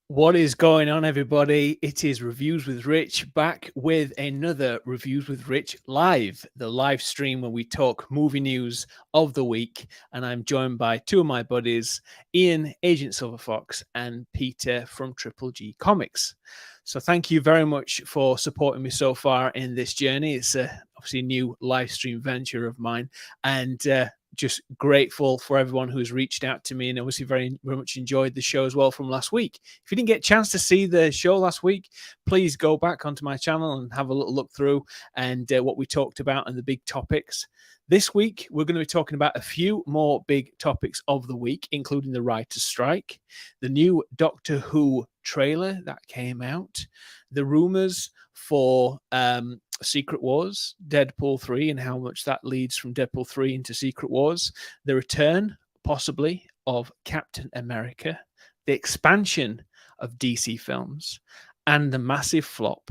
What is going on, everybody? It is Reviews with Rich, back with another Reviews with Rich live, the live stream where we talk movie news of the week. And I'm joined by two of my buddies, Ian, Agent Silverfox, and Peter from Triple G Comics. So thank you very much for supporting me so far in this journey. It's obviously a new live stream venture of mine, and just grateful for everyone who's reached out to me, and obviously very, very much enjoyed the show as well from last week. If you didn't get a chance to see the show last week, please go back onto my channel and have a little look through and what we talked about and the big topics. This week, we're going to be talking about a few more big topics of the week, including the writer's strike, the new Doctor Who trailer that came out, the rumours for Secret Wars, Deadpool 3, and how much that leads from Deadpool 3 into Secret Wars, the return, possibly, of Captain America, the expansion of DC films, and the massive flop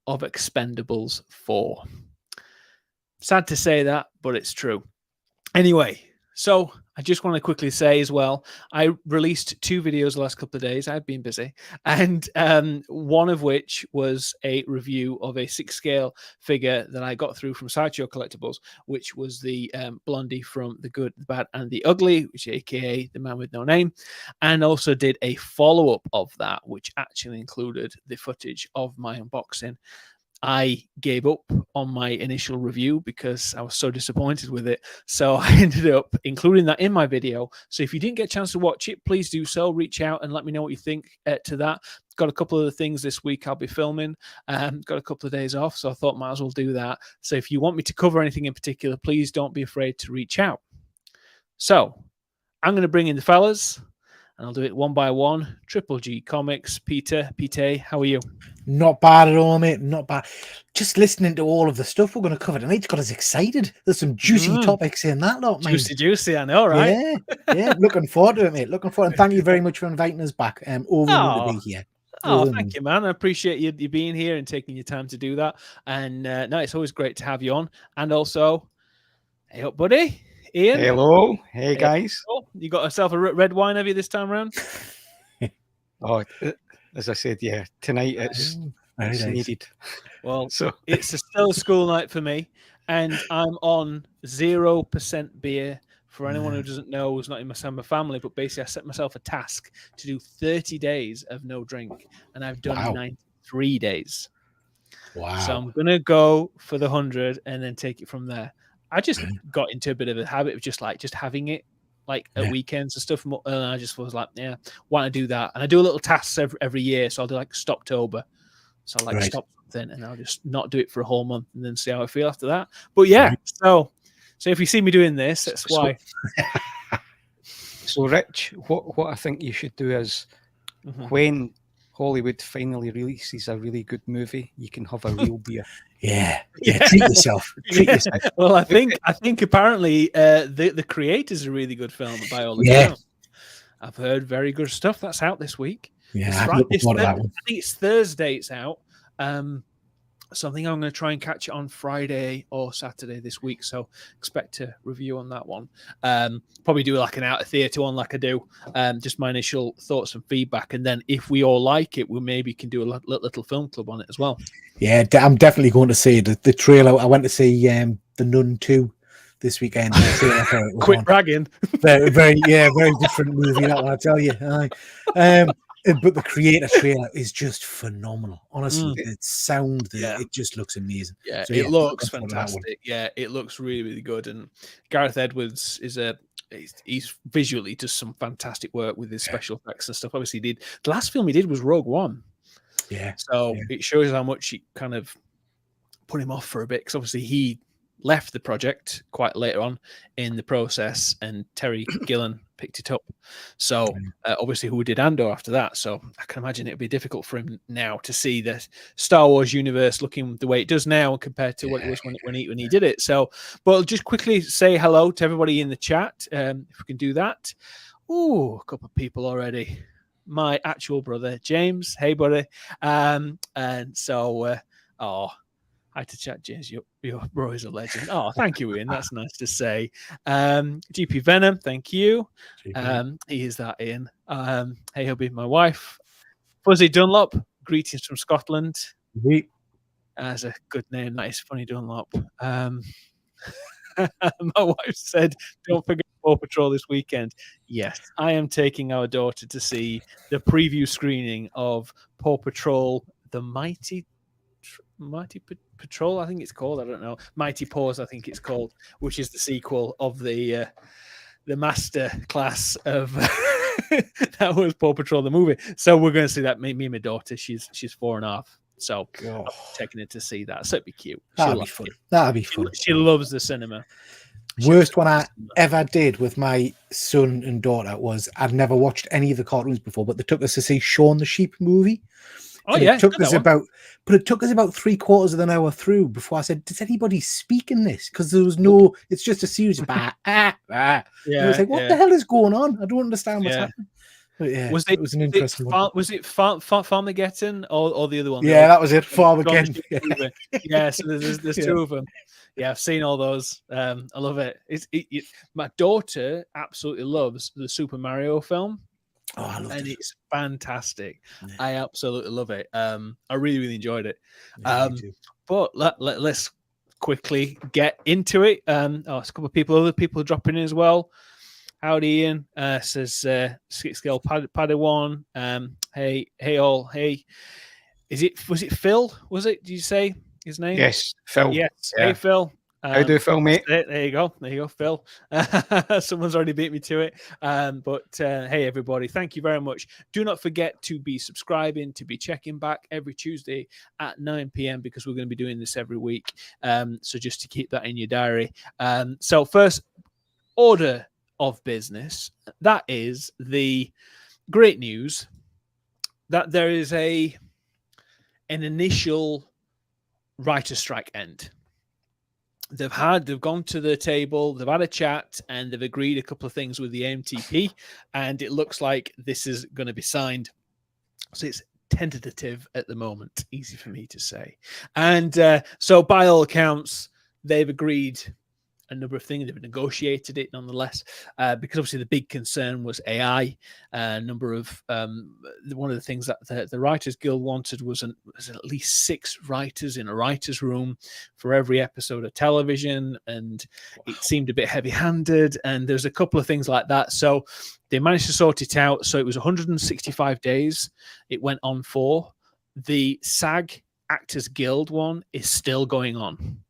of Expendables 4. Sad to say that, but it's true. Anyway, so I just want to quickly say as well, I released 2 videos the last couple of days. I've been busy. And one of which was a review of a 6-scale figure that I got through from Sideshow Collectibles, which was the Blondie from The Good, the Bad, and the Ugly, which is AKA The Man With No Name. And also did a follow-up of that, which actually included the footage of my unboxing. I gave up on my initial review because I was so disappointed with it. So I ended up including that in my video. So if you didn't get a chance to watch it, please do so. Reach out and let me know what you think to that. Got a couple of the things this week I'll be filming. Got a couple of days off, so I thought might as well do that. So if you want me to cover anything in particular, please don't be afraid to reach out. So I'm going to bring in the fellas, and I'll do it one by one. Triple G Comics, Peter, how are you? Not bad at all, mate. Not bad. Just listening to all of the stuff we're going to cover tonight's got us excited. There's some juicy topics in that lot, mate. Juicy, I know, right? Yeah. Looking forward to it, mate. Looking forward. And thank you very much for inviting us back. Over to be here. Thank you, man. I appreciate you being here and taking your time to do that. And no, it's always great to have you on. And also, hey up, buddy. Ian. Hello. Hey, guys. You got yourself a red wine, have you, this time around? Oh, as I said, yeah, tonight it's needed. Well, so it's still a school night for me, and I'm on 0% beer. For anyone who doesn't know, who's not in my family, but basically I set myself a task to do 30 days of no drink, and I've done 93 days. Wow. So I'm going to go for the 100 and then take it from there. I just got into a bit of a habit of just having it at weekends and stuff. And I just was like, yeah, why don't I do that? And I do a little tasks every year. So I'll do like Stoptober. So I'll stop something and I'll just not do it for a whole month and then see how I feel after that. But yeah, so if you see me doing this, that's why. So Rich, what I think you should do is when Hollywood finally releases a really good movie, you can have a real beer. Yeah. Treat yourself. Well, I think apparently the Creator's a really good film by all accounts. I've heard very good stuff. That's out this week. Yeah, I think it's Thursday. It's out. So I think I'm going to try and catch it on Friday or Saturday this week. So expect to review on that one. Probably do like an out of theatre one like I do. Just my initial thoughts and feedback. And then if we all like it, we maybe can do a little film club on it as well. Yeah, I'm definitely going to see the trailer. I went to see The Nun 2 this weekend. Quit bragging. Very different movie, that one, I tell you. But the Creator trailer is just phenomenal. Honestly, it just looks amazing. Yeah, so, it looks fantastic. Yeah, it looks really, really good. And Gareth Edwards he's visually does some fantastic work with his special effects and stuff. Obviously, the last film he did was Rogue One. Yeah. So it shows how much he kind of put him off for a bit, because obviously he left the project quite later on in the process, and Terry Gillen picked it up. So obviously who did Andor after that. So I can imagine it'd be difficult for him now to see the Star Wars universe looking the way it does now compared to what it was when he did it. So, but I'll just quickly say hello to everybody in the chat. If we can do that. Ooh, a couple of people already. My actual brother, James. Hey, buddy. And so, hi to chat, James. Your bro is a legend. Oh, thank you, Ian. That's nice to say. GP Venom, thank you. He is that, Ian. Hey, hubby, my wife. Fuzzy Dunlop, greetings from Scotland. We That's a good name. That is funny, Dunlop. My wife said, "Don't forget Paw Patrol this weekend." Yes, I am taking our daughter to see the preview screening of Paw Patrol: The Mighty Patrol. I think it's called. I don't know. Mighty Paws. I think it's called, which is the sequel of the master class of that was Paw Patrol the movie. So we're going to see that. Me and my daughter. She's 4.5. So I'm taking her to see that. So it'd be cute. That'd be fun. That'd be fun. She loves the cinema. Worst one I ever did with my son and daughter was I'd never watched any of the cartoons before, but they took us to see Shaun the Sheep movie. Oh yeah, it took us about 3/4 of an hour through before I said, "Does anybody speak in this?" Because there was no. It's just a series of Yeah, I was like, "What the hell is going on? I don't understand what's happening." But yeah, it was an interesting one. Was it Farmageddon or the other one? Yeah, that was it. Farmageddon. Yeah, so there's two of them. Yeah, I've seen all those. I love it. My daughter absolutely loves the Super Mario film. Oh, I love it. And it's fantastic. Yeah. I absolutely love it. I really, really enjoyed it. But let's quickly get into it. There's a couple of other people dropping in as well. Howdy, Ian. Says Six Girl Padawan. Hey all. Hey, was it Phil? Was it? Did you say his name? Yes, Phil. Yes. Yeah. Hey, Phil. How do you Phil, mate? There you go, Phil. Someone's already beat me to it. But hey, everybody, thank you very much. Do not forget to be subscribing, to be checking back every Tuesday at 9 p.m. because we're going to be doing this every week. So just to keep that in your diary. So first order of business, that is the great news that there is an initial writer's strike end. They've gone to the table, they've had a chat, and they've agreed a couple of things with the AMTP, and it looks like this is going to be signed. So it's tentative at the moment, easy for me to say. And so by all accounts, they've agreed a number of things. They've negotiated it nonetheless, because obviously the big concern was AI. A number of one of the things that the Writers Guild wanted was at least 6 writers in a writer's room for every episode of television, and it seemed a bit heavy-handed. And there's a couple of things like that. So they managed to sort it out. So it was 165 days. It went on for. The SAG Actors Guild one is still going on.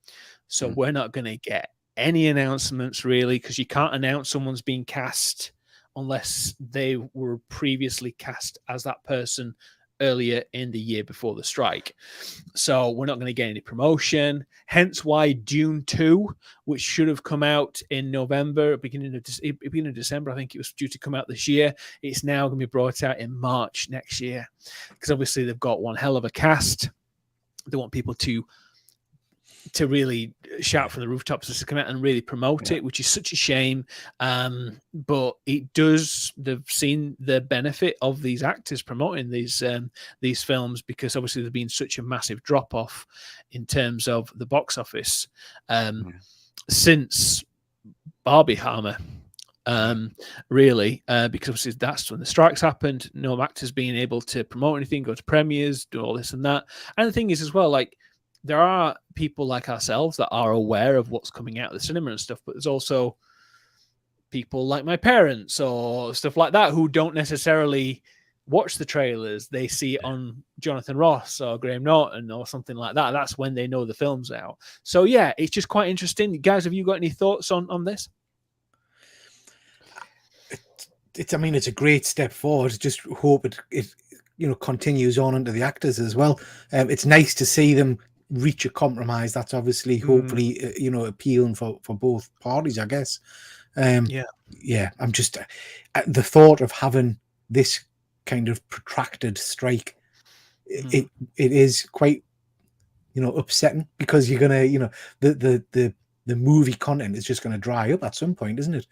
So we're not going to get any announcements really, because you can't announce someone's been cast unless they were previously cast as that person earlier in the year before the strike. So we're not going to get any promotion, hence why Dune 2, which should have come out in November, beginning of December, I think it was due to come out this year, it's now going to be brought out in March next year, because obviously they've got one hell of a cast. They want people to really shout from the rooftops to come out and really promote it, which is such a shame. But they've seen the benefit of these actors promoting these films, because obviously there's been such a massive drop off in terms of the box office since Barbie Hammer. Really, because obviously that's when the strikes happened. No actors being able to promote anything, go to premieres, do all this and that. And the thing is as well, like, there are people like ourselves that are aware of what's coming out of the cinema and stuff, but there's also people like my parents or stuff like that who don't necessarily watch the trailers. They see it on Jonathan Ross or Graham Norton or something like that. That's when they know the film's out. So yeah, it's just quite interesting. Guys, have you got any thoughts on this? It's a great step forward. Just hope it continues on into the actors as well. It's nice to see them reach a compromise that's obviously hopefully appealing for both parties, I guess. I'm just the thought of having this kind of protracted strike, it is quite upsetting, because you're gonna the movie content is just going to dry up at some point, isn't it?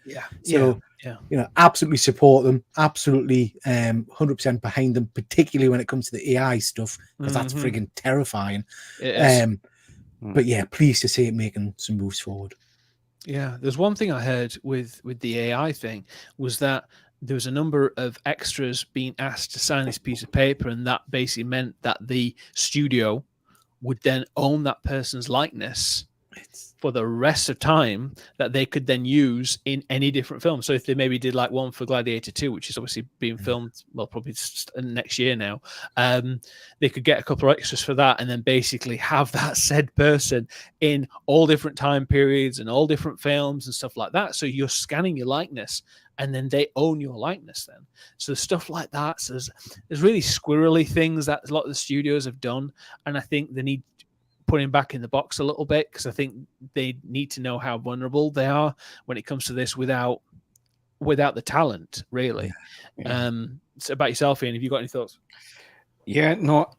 Absolutely support them, absolutely 100% behind them, particularly when it comes to the AI stuff, because that's frigging terrifying. But yeah, pleased to see it making some moves forward. Yeah, there's one thing I heard with the AI thing was that there was a number of extras being asked to sign this piece of paper, and that basically meant that the studio would then own that person's likeness for the rest of time, that they could then use in any different film. So if they maybe did like one for Gladiator 2, which is obviously being filmed, well, probably next year now, they could get a couple of extras for that and then basically have that said person in all different time periods and all different films and stuff like that. So you're scanning your likeness and then they own your likeness then. So stuff like that. So there's really squirrely things that a lot of the studios have done. And I think they need putting back in the box a little bit, because I think they need to know how vulnerable they are when it comes to this without the talent, really. Yeah. So about yourself, Ian, have you got any thoughts? Yeah, no,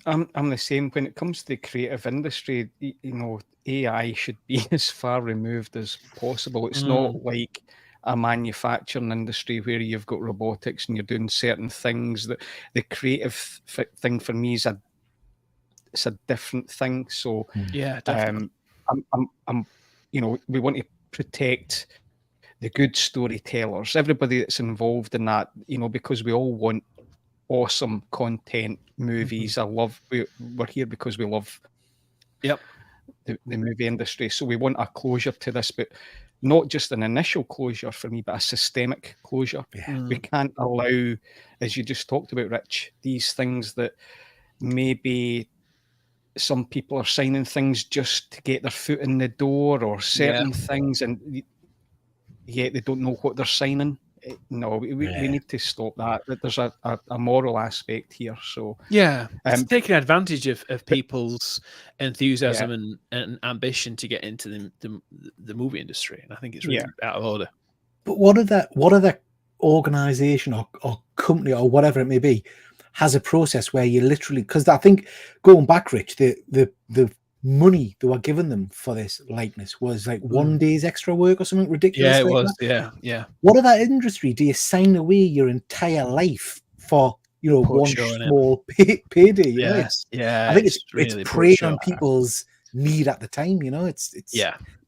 I'm the same. When it comes to the creative industry, you know, AI should be as far removed as possible. It's not like a manufacturing industry where you've got robotics and you're doing certain things. That the creative thing for me is it's a different thing. So yeah, definitely. I'm you know, we want to protect the good storytellers, everybody that's involved in that, you know, because we all want awesome content, movies. We're here because we love the movie industry. So we want a closure to this, but not just an initial closure for me, but a systemic closure. We can't allow, as you just talked about, Rich, these things that maybe some people are signing things just to get their foot in the door, or certain things, and yet they don't know what they're signing. No, we need to stop that. There's a moral aspect here. So it's taking advantage of people's enthusiasm and ambition to get into the movie industry, and I think it's really out of order. But what other organization or company or whatever it may be has a process where you literally, because I think going back, Rich, the money they were giving them for this likeness was like 1 day's extra work or something ridiculous. Yeah, it like was. That. Yeah. What other industry do you sign away your entire life for? You know, one small payday. You know, I think it's really preying on people's need at the time. You know, it's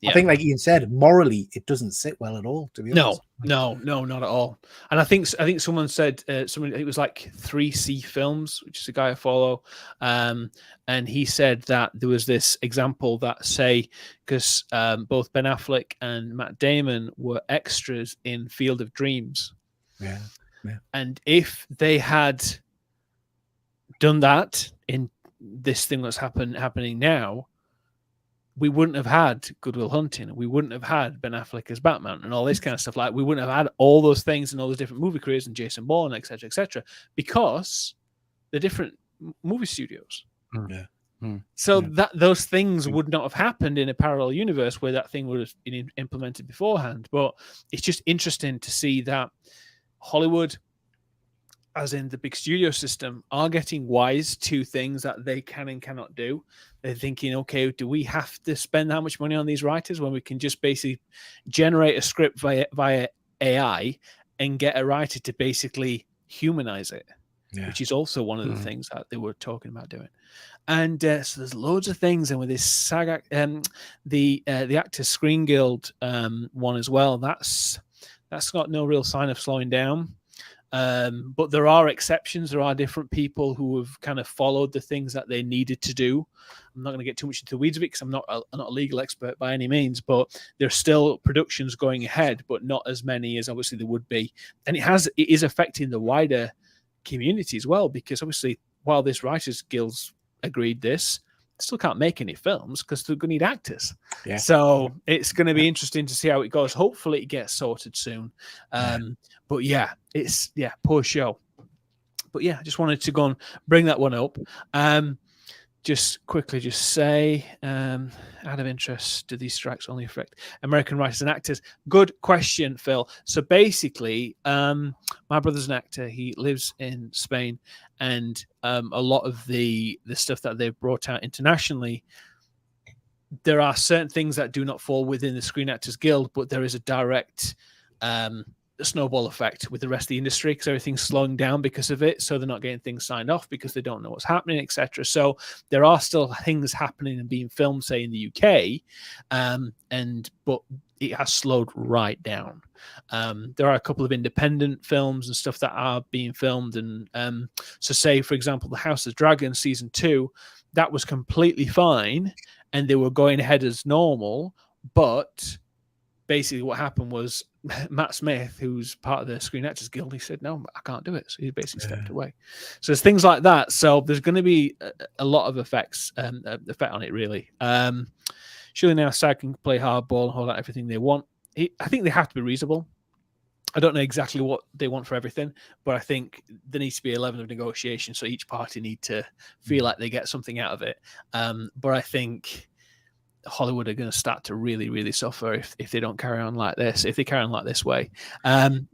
I think, like Ian said, morally, it doesn't sit well at all. To be honest, no, not at all. And I think someone said it was like 3C Films, which is a guy I follow, and he said that there was this example that, say, because both Ben Affleck and Matt Damon were extras in Field of Dreams, and if they had done that in this thing that's happening now, we wouldn't have had Good Will Hunting, and we wouldn't have had Ben Affleck as Batman and all this kind of stuff. Like, we wouldn't have had all those things and all those different movie careers and Jason Bourne, etc., because they're different movie studios. So that those things would not have happened in a parallel universe where that thing would have been implemented beforehand. But it's just interesting to see that Hollywood, as in the big studio system, are getting wise to things that they can and cannot do. They're thinking, okay, do we have to spend that much money on these writers when we can just basically generate a script via AI and get a writer to basically humanize it, which is also one of the things that they were talking about doing. And so there's loads of things, and with this SAG, the Actors Screen Guild one as well, that's got no real sign of slowing down. But there are exceptions. There are different people who have kind of followed the things that they needed to do. I'm not going to get too much into the weeds of it because I'm not a legal expert by any means, but there's still productions going ahead, but not as many as obviously there would be. And it is affecting the wider community as well, because obviously while this Writers Guild's agreed this, they still can't make any films because they're going to need actors. So it's going to be interesting to see how it goes. Hopefully it gets sorted soon. But it's poor show. But I just wanted to go and bring that one up. Just quickly say, out of interest, do these strikes only affect American writers and actors? Good question, Phil. So basically, my brother's an actor. He lives in Spain, and a lot of the stuff that they've brought out internationally, there are certain things that do not fall within the Screen Actors Guild, but there is a direct snowball effect with the rest of the industry because everything's slowing down because of it. So they're not getting things signed off because they don't know what's happening, etc. So there are still things happening and being filmed, say, in the UK, but it has slowed right down. There are a couple of independent films and stuff that are being filmed, and so say, for example, The House of Dragons season 2, that was completely fine, and they were going ahead as normal, but basically what happened was Matt Smith, who's part of the Screen Actors Guild, he said, no, I can't do it. So he basically stepped away. So there's things like that. So there's going to be a lot of effect on it, really. Surely now SAG can play hardball and hold out everything they want. I think they have to be reasonable. I don't know exactly what they want for everything, but I think there needs to be a level of negotiation, so each party need to feel like they get something out of it. But I think Hollywood are going to start to really, really suffer if they don't carry on like this, if they carry on like this way.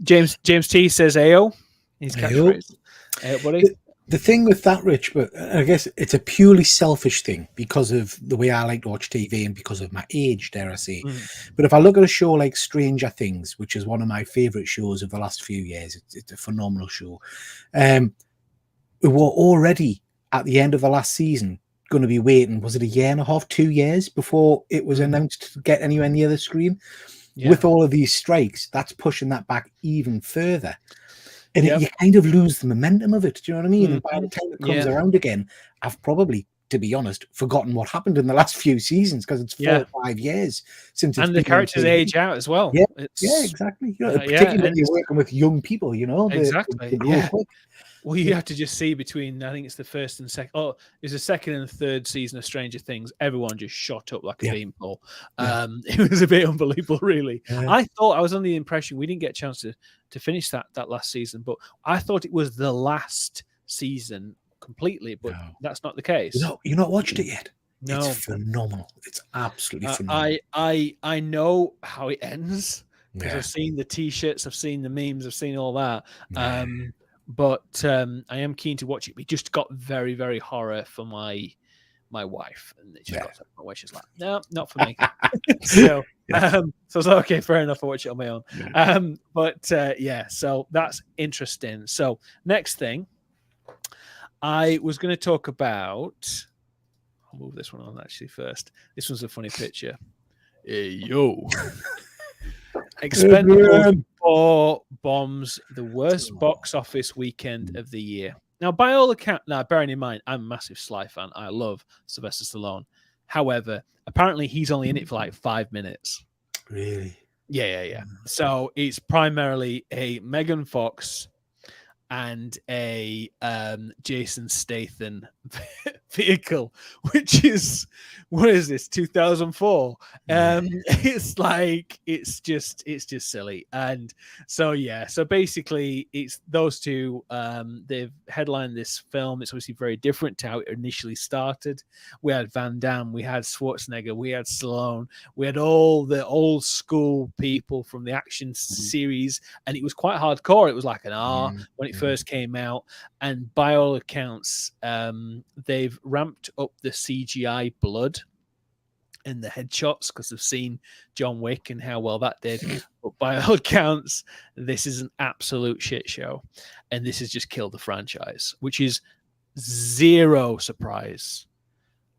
James T says AO. His catchphrase. AO, buddy. The thing with that, Rich, but I guess it's a purely selfish thing because of the way I like to watch TV and because of my age, dare I say. But if I look at a show like Stranger Things, which is one of my favorite shows of the last few years, it's a phenomenal show. We were already at the end of the last season going to be waiting, was it a year and a half, 2 years before it was announced to get anywhere near the screen? With all of these strikes, that's pushing that back even further. And you kind of lose the momentum of it. Do you know what I mean? And by the time it comes around again, I've probably, to be honest, forgotten what happened in the last few seasons because it's 4 or 5 years since it's and the characters age out as well. Yeah, exactly. You know, particularly when you're working with young people, you know. Exactly. Well, you have to just see between, I think it's the first and second. Oh, it's the second and third season of Stranger Things. Everyone just shot up like a beanpole. It was a bit unbelievable, really. I was under the impression we didn't get a chance to finish that last season, but I thought it was the last season completely, but that's not the case. No, you've not watched it yet. No, it's phenomenal. It's absolutely phenomenal. I know how it ends because I've seen the T-shirts, I've seen the memes, I've seen all that. But I am keen to watch it. We just got very, very horror for my wife, and she got to the point where she's like, "No, not for me." So I was like, "Okay, fair enough. I'll watch it on my own." So that's interesting. So next thing, I was going to talk about. I'll move this one on actually first. This one's a funny picture. Hey, yo. Expendables 4 bombs the worst box office weekend of the year. Now, by all accounts, bearing in mind, I'm a massive Sly fan. I love Sylvester Stallone. However, apparently he's only in it for like 5 minutes. Really? Yeah. So it's primarily a Megan Fox and a Jason Statham vehicle, which is, what is this, 2004? It's just silly. And so basically it's those two. They've headlined this film. It's obviously very different to how it initially started. We had Van Damme, we had Schwarzenegger, we had Stallone, we had all the old school people from the action series, and it was quite hardcore. It was like an R when it first came out, and by all accounts, they've ramped up the CGI blood and the headshots because they've seen John Wick and how well that did. But by all accounts, this is an absolute shit show, and this has just killed the franchise, which is zero surprise.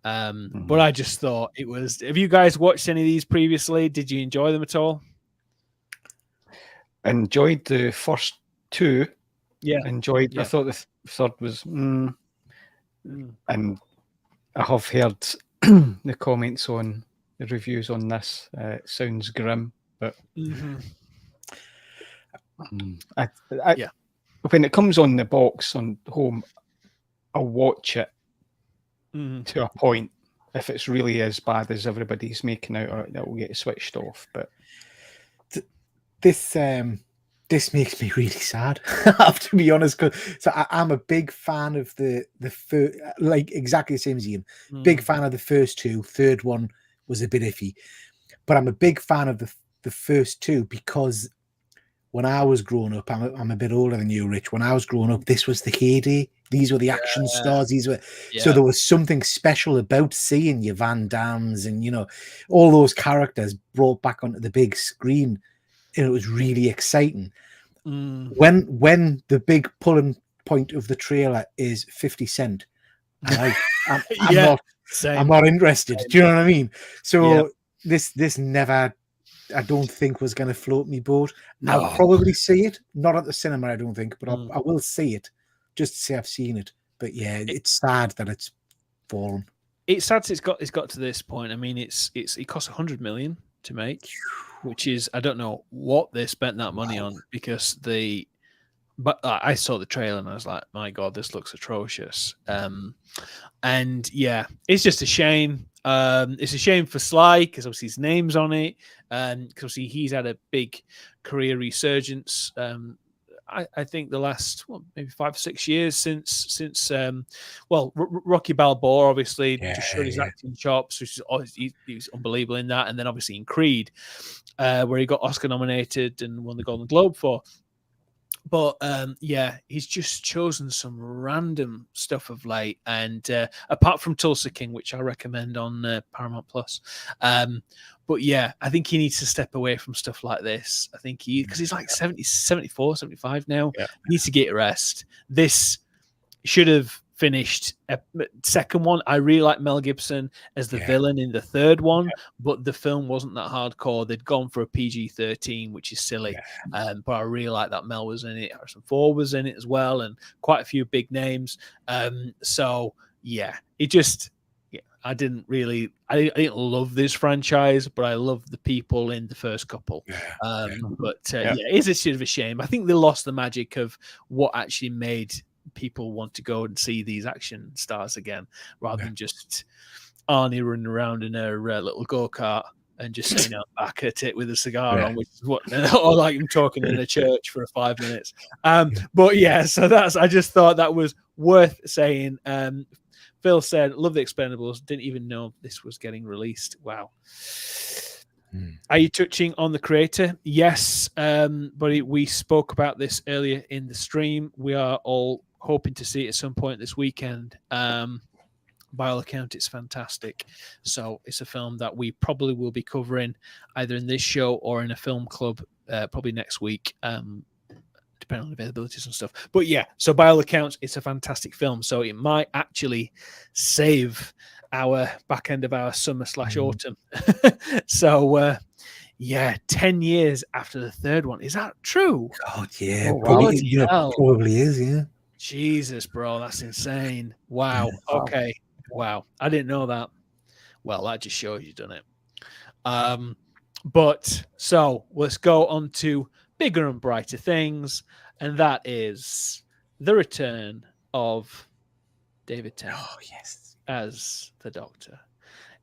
But I just thought it was. Have you guys watched any of these previously? Did you enjoy them at all? Enjoyed the first two. Yeah, enjoyed. I thought the third was, and I have heard the comments on the reviews on this. It sounds grim, but when it comes on the box on home, I'll watch it to a point. If it's really as bad as everybody's making out, or that will get switched off. But this makes me really sad. I have to be honest. So I'm a big fan of the first, like exactly the same as Ian. Big fan of the first two. Third one was a bit iffy, but I'm a big fan of the first two because when I was growing up, I'm a bit older than you, Rich. When I was growing up, this was the heyday. These were the action stars. These were so there was something special about seeing your Van Dammes and all those characters brought back onto the big screen. And it was really exciting. When the big pulling point of the trailer is 50 Cent, I'm not interested. Do you know what I mean? So this never I don't think was going to float me boat. No. I'll probably see it, not at the cinema, I don't think, but I will see it just to say I've seen it. But yeah, it's sad that it's fallen. It's sad it's got to this point. I mean, it cost 100 million to make, which is, I don't know what they spent that money on, because but I saw the trailer and I was like, my God, this looks atrocious. And yeah, it's just a shame. It's a shame for Sly, because obviously his name's on it. Because he's had a big career resurgence. I think the last maybe 5 or 6 years since Rocky Balboa obviously just showed his acting chops, which is he was unbelievable in that, and then obviously in Creed, where he got Oscar nominated and won the Golden Globe for. But yeah, he's just chosen some random stuff of late, and apart from Tulsa King, which I recommend on Paramount Plus. But yeah, I think he needs to step away from stuff like this. I think because he's like 70, 74, 75 now. Yeah. He needs to get a rest. This should have finished second one. I really like Mel Gibson as the villain in the third one, but the film wasn't that hardcore. They'd gone for a PG-13, which is silly. But I really like that Mel was in it. Harrison Ford was in it as well, and quite a few big names. So yeah, it just I didn't love this franchise, but I love the people in the first couple. But it's a sort of a shame. I think they lost the magic of what actually made people want to go and see these action stars again, rather than just Arnie running around in her little go-kart and just sitting out back at it with a cigar on, which is what, or like him talking in a church for 5 minutes. But yeah, so I just thought that was worth saying. Phil said, love the Expendables, didn't even know this was getting released. Wow. Are you touching on the creator? Yes, but we spoke about this earlier in the stream. We are all hoping to see it at some point this weekend. By all accounts, it's fantastic. So it's a film that we probably will be covering either in this show or in a film club probably next week, depending on availabilities and stuff. But yeah, so by all accounts, it's a fantastic film. So it might actually save our back end of our summer/autumn. So yeah, 10 years after the third one. Is that true? God, yeah. Wow. Probably is, yeah. Jesus, bro, that's insane. Wow. Okay. Wow. I didn't know that. Well, that just shows you've done it. But so let's go on to bigger and brighter things, and that is the return of David Tennant. Oh, yes. As the Doctor.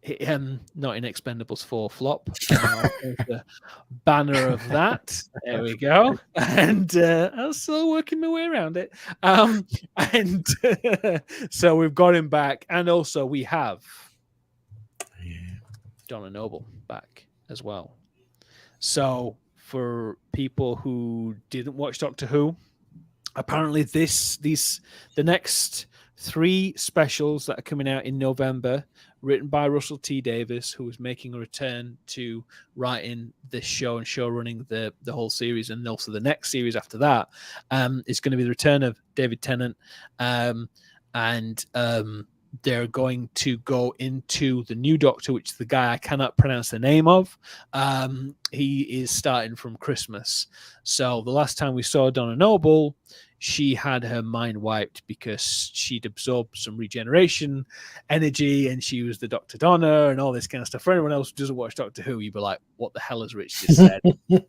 Not in Expendables 4 flop. The banner of that. There we go. And I'm still working my way around it. And so we've got him back. And also we have Donna Noble back as well. So for people who didn't watch Doctor Who, apparently the next 3 specials that are coming out in November, written by Russell T Davies, who is making a return to writing this show and show running the whole series, and also the next series after that, is going to be the return of David Tennant, and they're going to go into the new Doctor, which is the guy I cannot pronounce the name of. He is starting from Christmas. So the last time we saw Donna Noble, she had her mind wiped because she'd absorbed some regeneration energy, and she was the Dr. Donna and all this kind of stuff. For anyone else who doesn't watch Doctor Who, you'd be like, what the hell has Rich just said?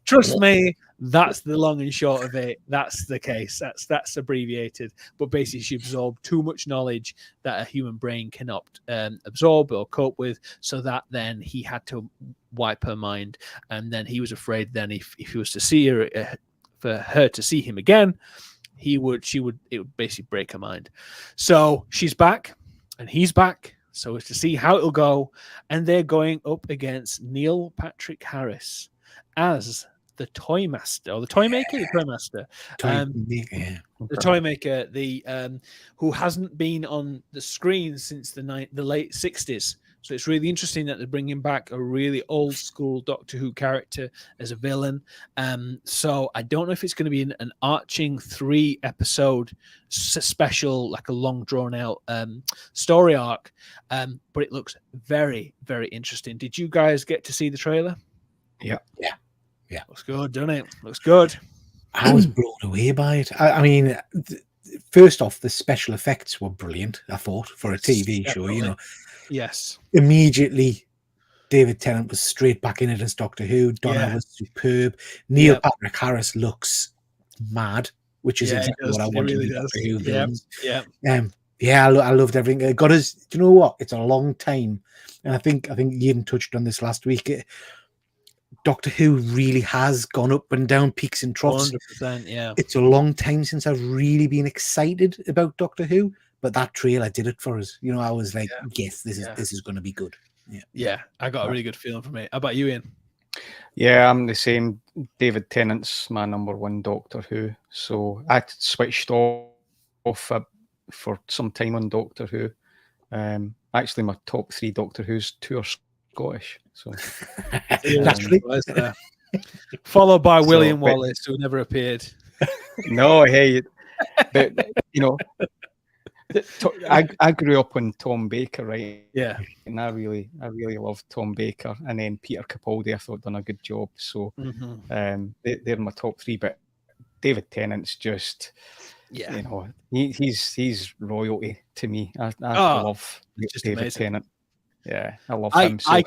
Trust me, that's the long and short of it. That's the case. That's abbreviated. But basically, she absorbed too much knowledge that a human brain cannot absorb or cope with, so that then he had to wipe her mind. And then he was afraid then if he was to see her, for her to see him again, it would basically break her mind. So she's back and he's back. So it's to see how it'll go. And they're going up against Neil Patrick Harris as the Toy Master, or the Toy Maker, the Toy Master. The Toy Maker, who hasn't been on the screen since the late 60s. So it's really interesting that they're bringing back a really old school Doctor Who character as a villain. So I don't know if it's going to be an arching 3-episode special, like a long drawn out story arc. But it looks very, very interesting. Did you guys get to see the trailer? Yeah. Looks good, doesn't it? Looks good. I was blown away by it. I mean, first off, the special effects were brilliant. I thought for a TV show, you know, Yes. immediately David Tennant was straight back in it as Doctor Who. Donna Yeah. was superb. Neil Yep. Patrick Harris looks mad, which is Yeah, it exactly does. what I It wanted really in does. Doctor Who Yep. villains. Yep. Yeah, I loved everything. It got us. Do you know what? It's a long time, and I think you even touched on this last week. Doctor Who really has gone up and down, peaks and troughs. 100%. Yeah. It's a long time since I've really been excited about Doctor Who, but that trailer did it for us. You know, I was like, yes, this is going to be good. Yeah. I got a really good feeling from it. How about you, Ian? Yeah, I'm the same. David Tennant's my number one Doctor Who. So I switched off for some time on Doctor Who. Actually, my top 3 Doctor Who's 2 are Scottish. So Naturally. Followed by So, William but- Wallace, who never appeared. no, hey, but you know, I grew up on Tom Baker, right? Yeah. And I really loved Tom Baker, and then Peter Capaldi I thought done a good job. So they're my top 3. But David Tennant's just, you know, he's royalty to me. I love David amazing. Tennant. Yeah, I love him. So.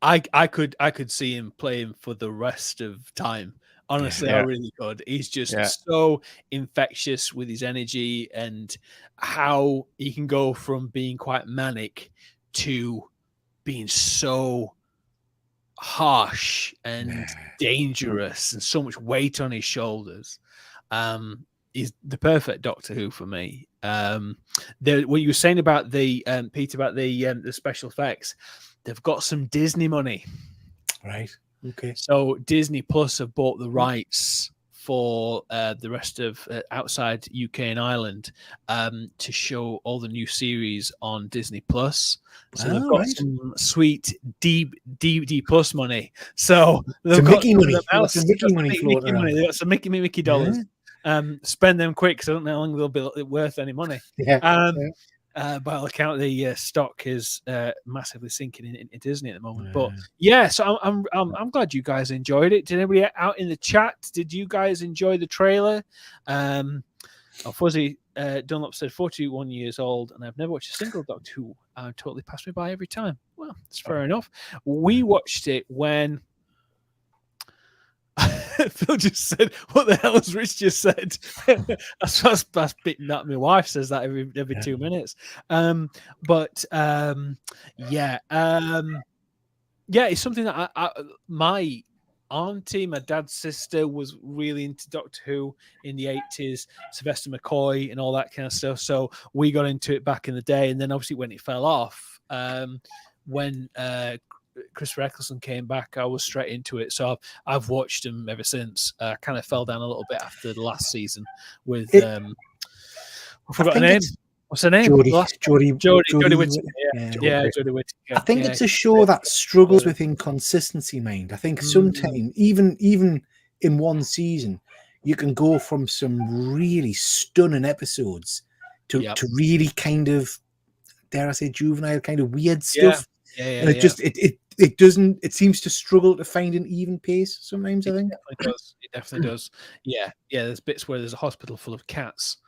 I could see him playing for the rest of time. Honestly, I really could. He's just so infectious with his energy and how he can go from being quite manic to being so harsh and dangerous and so much weight on his shoulders. He's the perfect Doctor Who for me. What you were saying about the Peter, about the special effects, they've got some Disney money. Right. Okay. So Disney Plus have bought the rights for the rest of outside UK and Ireland to show all the new series on Disney Plus. So they've got some sweet D Plus money. So they've got Mickey money. Some Mickey money floating around. They've got some Mickey dollars. Spend them quick, because I don't know how long they'll be worth any money. By all account, the stock is massively sinking in Disney at the moment. But so I'm glad you guys enjoyed it. Did anybody out in the chat? Did you guys enjoy the trailer? Fuzzy Dunlop said 41 years old, and I've never watched a single Doctor Who. Totally passed me by every time. Well, that's fair enough. We watched it when. Phil just said, "What the hell has Rich just said?" that's bitten that. My wife says that every 2 minutes. It's something that my auntie, my dad's sister, was really into Doctor Who in the 80s, Sylvester McCoy and all that kind of stuff. So we got into it back in the day, and then obviously when it fell off, when Christopher Eccleston came back, I was straight into it. So I've watched him ever since. Kind of fell down a little bit after the last season with I forgot her name. What's her name? Jodie Whittaker. Jodie Whittaker. I think it's a show that struggles with inconsistency, mind. I think sometimes, even in one season, you can go from some really stunning episodes to really kind of, dare I say, juvenile, kind of weird stuff. And it doesn't. It seems to struggle to find an even pace sometimes. I think it definitely does. Yeah. There's bits where there's a hospital full of cats,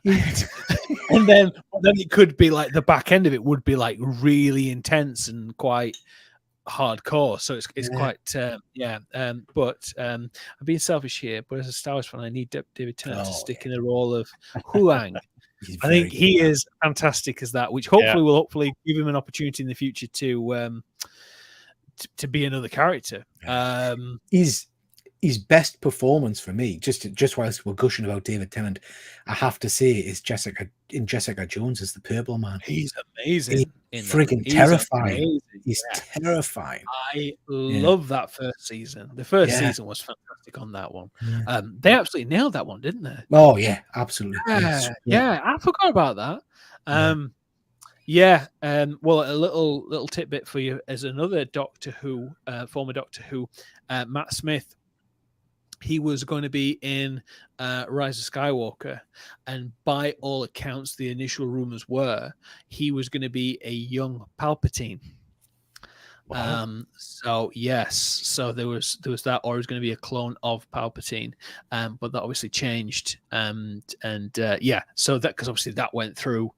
and then it could be like the back end of it would be like really intense and quite hardcore. So it's quite But I'm being selfish here. But as a Star Wars fan, I need David Tennant to stick in the role of Huang. I think he is fantastic as that, which will give him an opportunity in the future to be another character. His best performance for me, just whilst we're gushing about David Tennant, I have to say is Jessica Jones as the Purple Man. He's amazing. He's freaking terrifying. Amazing. He's terrifying. I love that first season. The first season was fantastic on that one. They absolutely nailed that one, didn't they? Oh yeah, absolutely. Yeah, I forgot about that. Well, a little tidbit for you as another Doctor Who, former Doctor Who, Matt Smith. He was going to be in Rise of Skywalker, and by all accounts, the initial rumors were he was going to be a young Palpatine. Wow. So yes, so there was that, or it was going to be a clone of Palpatine, but that obviously changed. Yeah, so that, because obviously that went through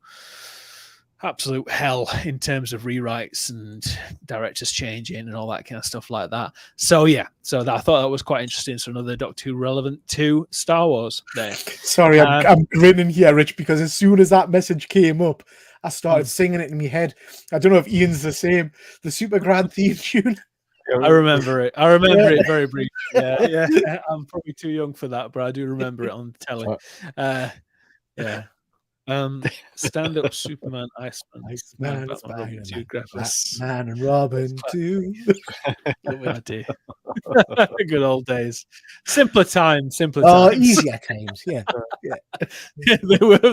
absolute hell in terms of rewrites and directors changing and all that kind of stuff like that. So yeah, so that, I thought that was quite interesting. So another Doctor Who relevant to Star Wars there. Sorry, I'm grinning here, Rich, because as soon as that message came up, I started singing it in my head. I don't know if Ian's the same. The Super Grand theme tune. I remember it. I remember it very briefly. Yeah. I'm probably too young for that, but I do remember it on telly. Yeah. Stand Up Superman, Iceman, Batman, Robin 2 graphics. Batman and Robin 2. Lovely idea. Good old days. Simpler times. Easier times. Yeah.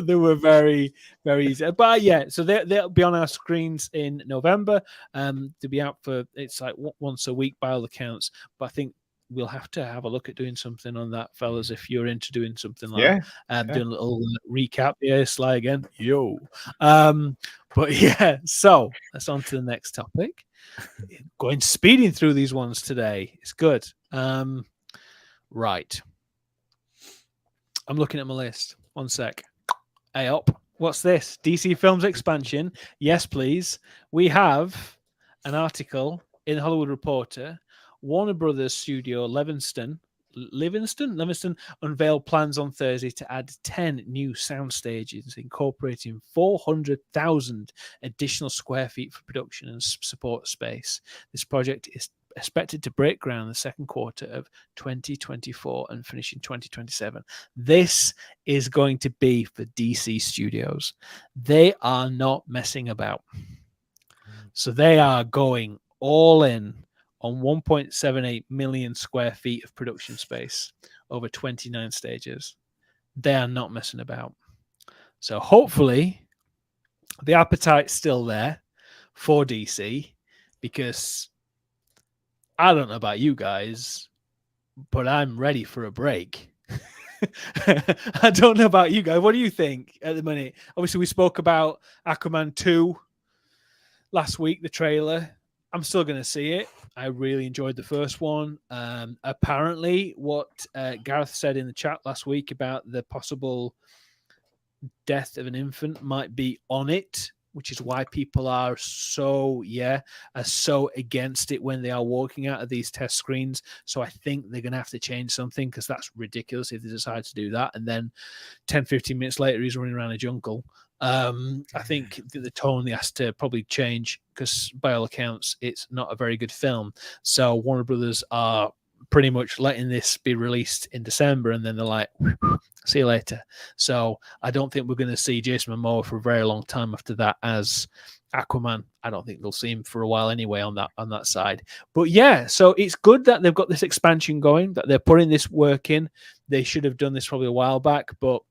They were very, very easy. But yeah, so they'll be on our screens in November. To be out for, it's like once a week by all accounts. But I think we'll have to have a look at doing something on that, fellas, if you're into doing something like that. Doing a little recap. Yeah, Sly again. Yo. But yeah, so let's on to the next topic. Going speeding through these ones today. It's good. Right. I'm looking at my list. One sec. Hey up. What's this? DC Films expansion. Yes, please. We have an article in Hollywood Reporter. Warner Brothers studio Livingston unveiled plans on Thursday to add 10 new sound stages, incorporating 400,000 additional square feet for production and support space. This project is expected to break ground in the second quarter of 2024 and finish in 2027. This is going to be for DC Studios. They are not messing about. So they are going all in on 1.78 million square feet of production space over 29 stages. They are not messing about. So hopefully the appetite's still there for DC, because I don't know about you guys, but I'm ready for a break. I don't know about you guys. What do you think at the minute? Obviously, we spoke about Aquaman 2 last week, the trailer. I'm still going to see it. I really enjoyed the first one. Apparently, what Gareth said in the chat last week about the possible death of an infant might be on it, which is why people are so against it when they are walking out of these test screens. So I think they're going to have to change something, because that's ridiculous if they decide to do that. And then 10, 15 minutes later, he's running around a jungle. I think the tone has to probably change, because by all accounts, it's not a very good film. So Warner Brothers are pretty much letting this be released in December, and then they're like, see you later. So I don't think we're going to see Jason Momoa for a very long time after that as Aquaman. I don't think they'll see him for a while anyway on that side. But yeah, so it's good that they've got this expansion going, that they're putting this work in. They should have done this probably a while back, but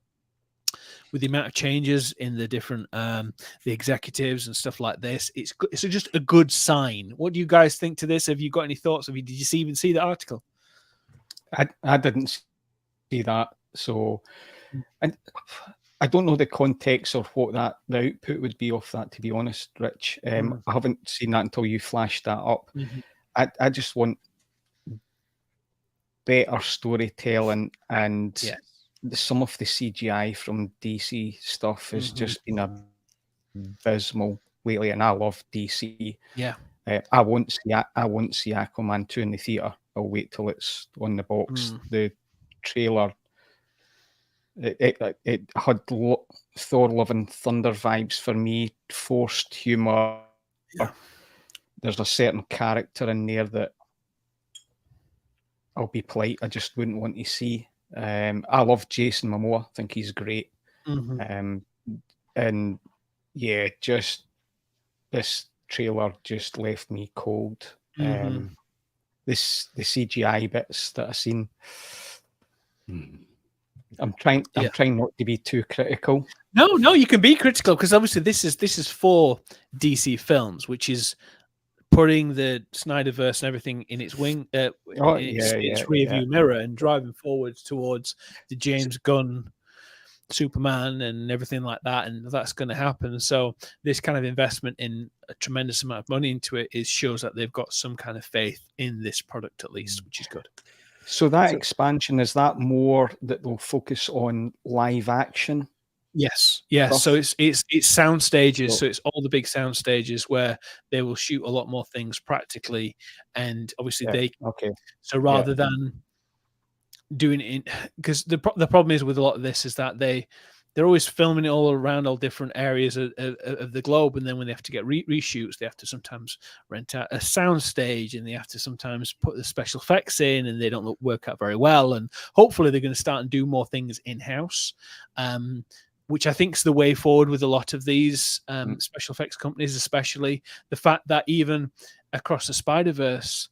with the amount of changes in the different the executives and stuff like this, it's just a good sign. What do you guys think to this? Have you got any thoughts? Did you even see the article? I didn't see that, so and I don't know the context of what the output would be off that, to be honest, Rich. I haven't seen that until you flashed that up. I just want better storytelling, and some of the CGI from DC stuff has just been abysmal lately, and I love DC. Yeah, I won't see Aquaman 2 in the theater. I'll wait till it's on the box. The trailer, it had Thor: Love and Thunder vibes for me. Forced humor. Yeah. There's a certain character in there that, I'll be polite, I just wouldn't want to see. I love Jason Momoa. I think he's great. And yeah, just this trailer just left me cold. The CGI bits that I've seen, I'm trying not to be too critical. No, you can be critical, because obviously this is for DC Films, which is putting the Snyderverse and everything in its its rearview mirror, and driving forwards towards the James Gunn Superman and everything like that, and that's going to happen. So this kind of investment in a tremendous amount of money into it shows that they've got some kind of faith in this product at least, which is good. So that expansion, is that more that they'll focus on live action? Yes, yeah. Stuff? So it's sound stages. So it's all the big sound stages where they will shoot a lot more things practically, and obviously they. Okay. So rather than doing it, because the problem is with a lot of this is that they're always filming it all around all different areas of the globe, and then when they have to get reshoots, they have to sometimes rent out a sound stage, and they have to sometimes put the special effects in, and they don't work out very well. And hopefully they're going to start and do more things in-house, which I think is the way forward with a lot of these special effects companies, especially the fact that even Across the Spider-Verse,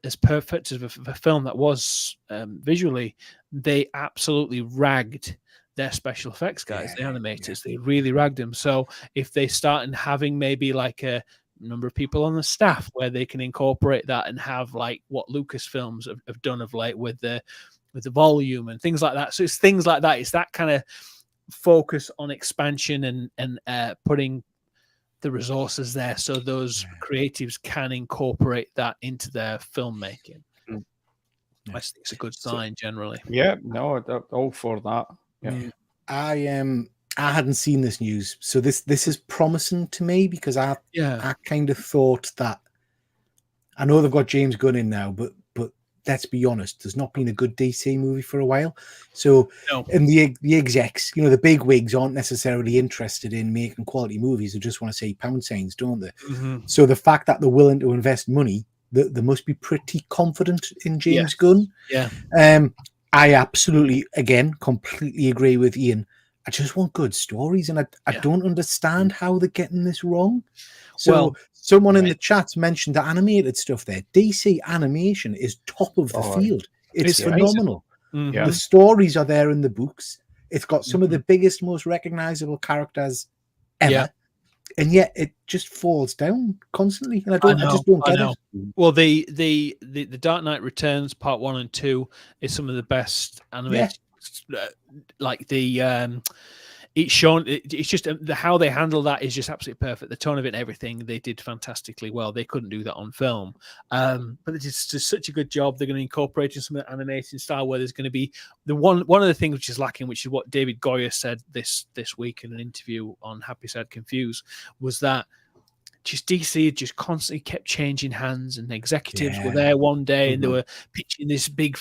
as perfect as a film that was visually, they absolutely ragged their special effects guys, the animators. They really ragged them. So if they start and having maybe like a number of people on the staff where they can incorporate that and have like what Lucasfilms have done of late with the volume and things like that. So it's things like that. It's that kind of focus on expansion and putting the resources there so those creatives can incorporate that into their filmmaking. I think it's a good sign generally. Yeah, no, all for that. Yeah. I hadn't seen this news, so this is promising to me, because I kind of thought that, I know they've got James Gunn in now, but let's be honest, there's not been a good DC movie for a while. So, and the execs, the big wigs aren't necessarily interested in making quality movies. They just want to see pound signs, don't they? Mm-hmm. So the fact that they're willing to invest money, they must be pretty confident in James Gunn. Yeah. I absolutely, again, completely agree with Ian. I just want good stories, and I don't understand how they're getting this wrong. So someone in the chat mentioned the animated stuff there. DC animation is top of the field. It's phenomenal. Mm-hmm. The stories are there in the books. It's got some of the biggest, most recognizable characters ever. Yeah. And yet it just falls down constantly. And I just don't get it. Well, the Dark Knight Returns Part 1 and 2 is some of the best animated. Like it's shown. It's just how they handle that is just absolutely perfect. The tone of it and everything they did fantastically well. They couldn't do that on film, but it's just such a good job. They're going to incorporate in some of the animating style where there's going to be the one of the things which is lacking, which is what David Goyer said this week in an interview on Happy Sad Confused, was that just DC had just constantly kept changing hands, and the executives were there one day and they were pitching this big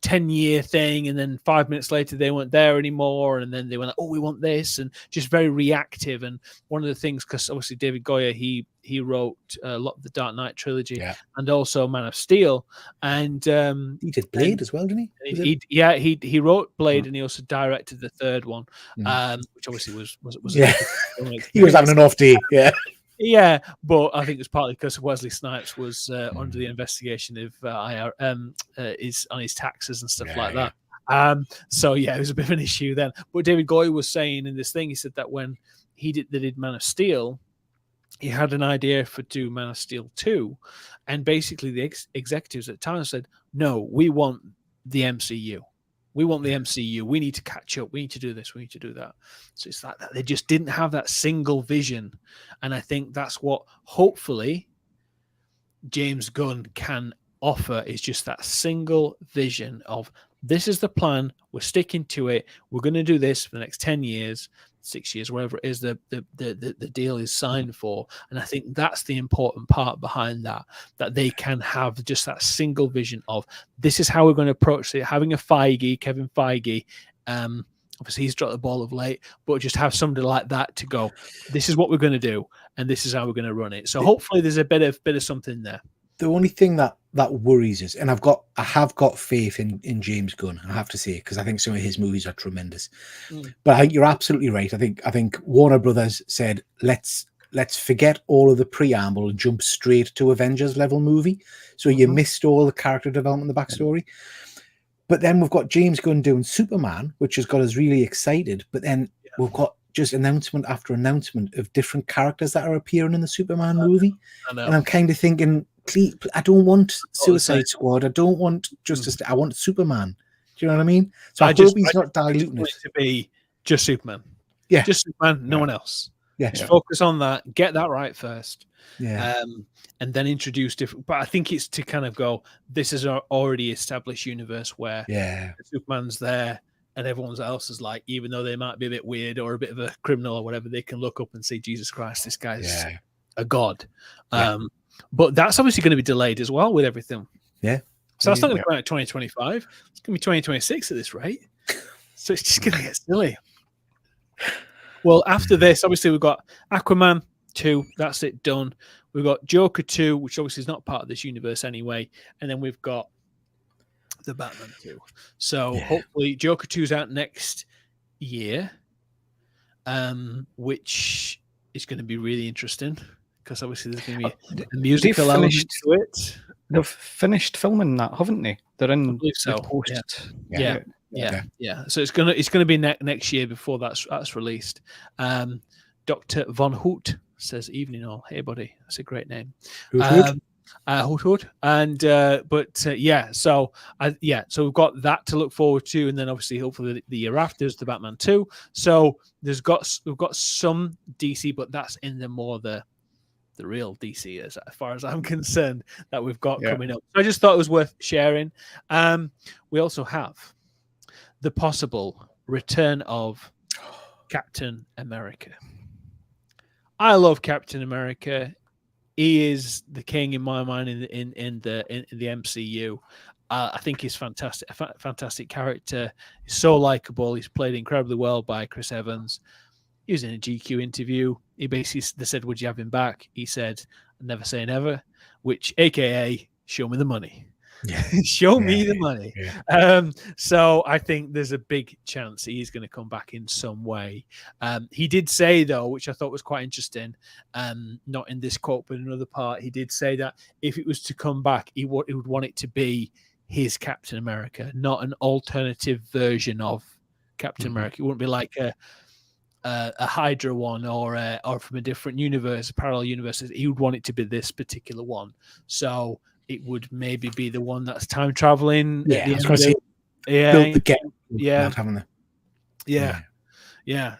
10-year thing, and then 5 minutes later they weren't there anymore, and then they went, we want this, and just very reactive. And one of the things, because obviously David Goyer, he wrote a lot of the Dark Knight trilogy and also Man of Steel, and he did Blade as well, didn't he? He wrote Blade, and he also directed the third one, which obviously was he was having an off day. Yeah, but I think it was partly because Wesley Snipes was under the investigation of is on his taxes and stuff like that. So it was a bit of an issue then. But David Goyer was saying in this thing, he said that when they did Man of Steel, he had an idea for do Man of Steel 2, and basically the executives at the time said, "No, we want the MCU. We want the MCU. We need to catch up. We need to do this. We need to do that." So it's like that. They just didn't have that single vision. And I think that's what hopefully James Gunn can offer, is just that single vision of, this is the plan. We're sticking to it. We're going to do this for the next 10 years, 6 years, whatever it is the deal is signed for. And I think that's the important part behind that they can have just that single vision of, this is how we're going to approach it. Having a Kevin Feige, obviously he's dropped the ball of late, but just have somebody like that to go, this is what we're going to do, and this is how we're going to run it. So hopefully there's a bit of something there. The only thing that worries us, and I have got faith in James Gunn, I have to say, because I think some of his movies are tremendous. But I think you're absolutely right. I think Warner Brothers said, let's forget all of the preamble and jump straight to Avengers level movie. So you missed all the character development, the backstory. But then we've got James Gunn doing Superman, which has got us really excited. But then we've got just announcement after announcement of different characters that are appearing in the Superman movie. And I'm kind of thinking, I don't want Suicide Squad. I don't want Justice. I want Superman. Do you know what I mean? So I hope he's not diluting it. To be just Superman. Yeah. Just Superman, no one else. Yeah. Just focus on that, get that right first. Yeah. And then introduce different. But I think it's to kind of go, this is an already established universe where Superman's there and everyone else is like, even though they might be a bit weird or a bit of a criminal or whatever, they can look up and say, Jesus Christ, this guy's a god. But that's obviously going to be delayed as well with everything. Yeah. So that's not going to come out in 2025. It's going to be 2026 at this rate. So it's just going to get silly. Well, after this, obviously, we've got Aquaman 2. That's it, done. We've got Joker 2, which obviously is not part of this universe anyway. And then we've got the Batman 2. So hopefully Joker 2 is out next year, which is going to be really interesting because obviously there's going to be a musical element to it. They've finished filming that, haven't they? They're in so. post. Yeah. So it's gonna be next year before that's released. Dr. Von Hoot says, "Evening all, hey buddy." That's a great name. Hoot. And so we've got that to look forward to, and then obviously hopefully the year after is the Batman 2. So we've got some DC, but that's in the real DC as far as I'm concerned that we've got coming up. So I just thought it was worth sharing. We also have the possible return of Captain America. I love Captain America. He is the king in my mind in the MCU. I think he's fantastic, a fantastic character. He's so likable. He's played incredibly well by Chris Evans. He was in a GQ interview. He basically they said, "Would you have him back?" He said, "Never say never," which AKA show me the money. Show me the money. So I think there's a big chance he's going to come back in some way. He did say, though, which I thought was quite interesting, not in this quote, but in another part, he did say that if it was to come back, he would want it to be his Captain America, not an alternative version of Captain America. It wouldn't be like a Hydra one or from a different universe, parallel universes. He would want it to be this particular one. So it would maybe be the one that's time traveling. Build the game. Yeah.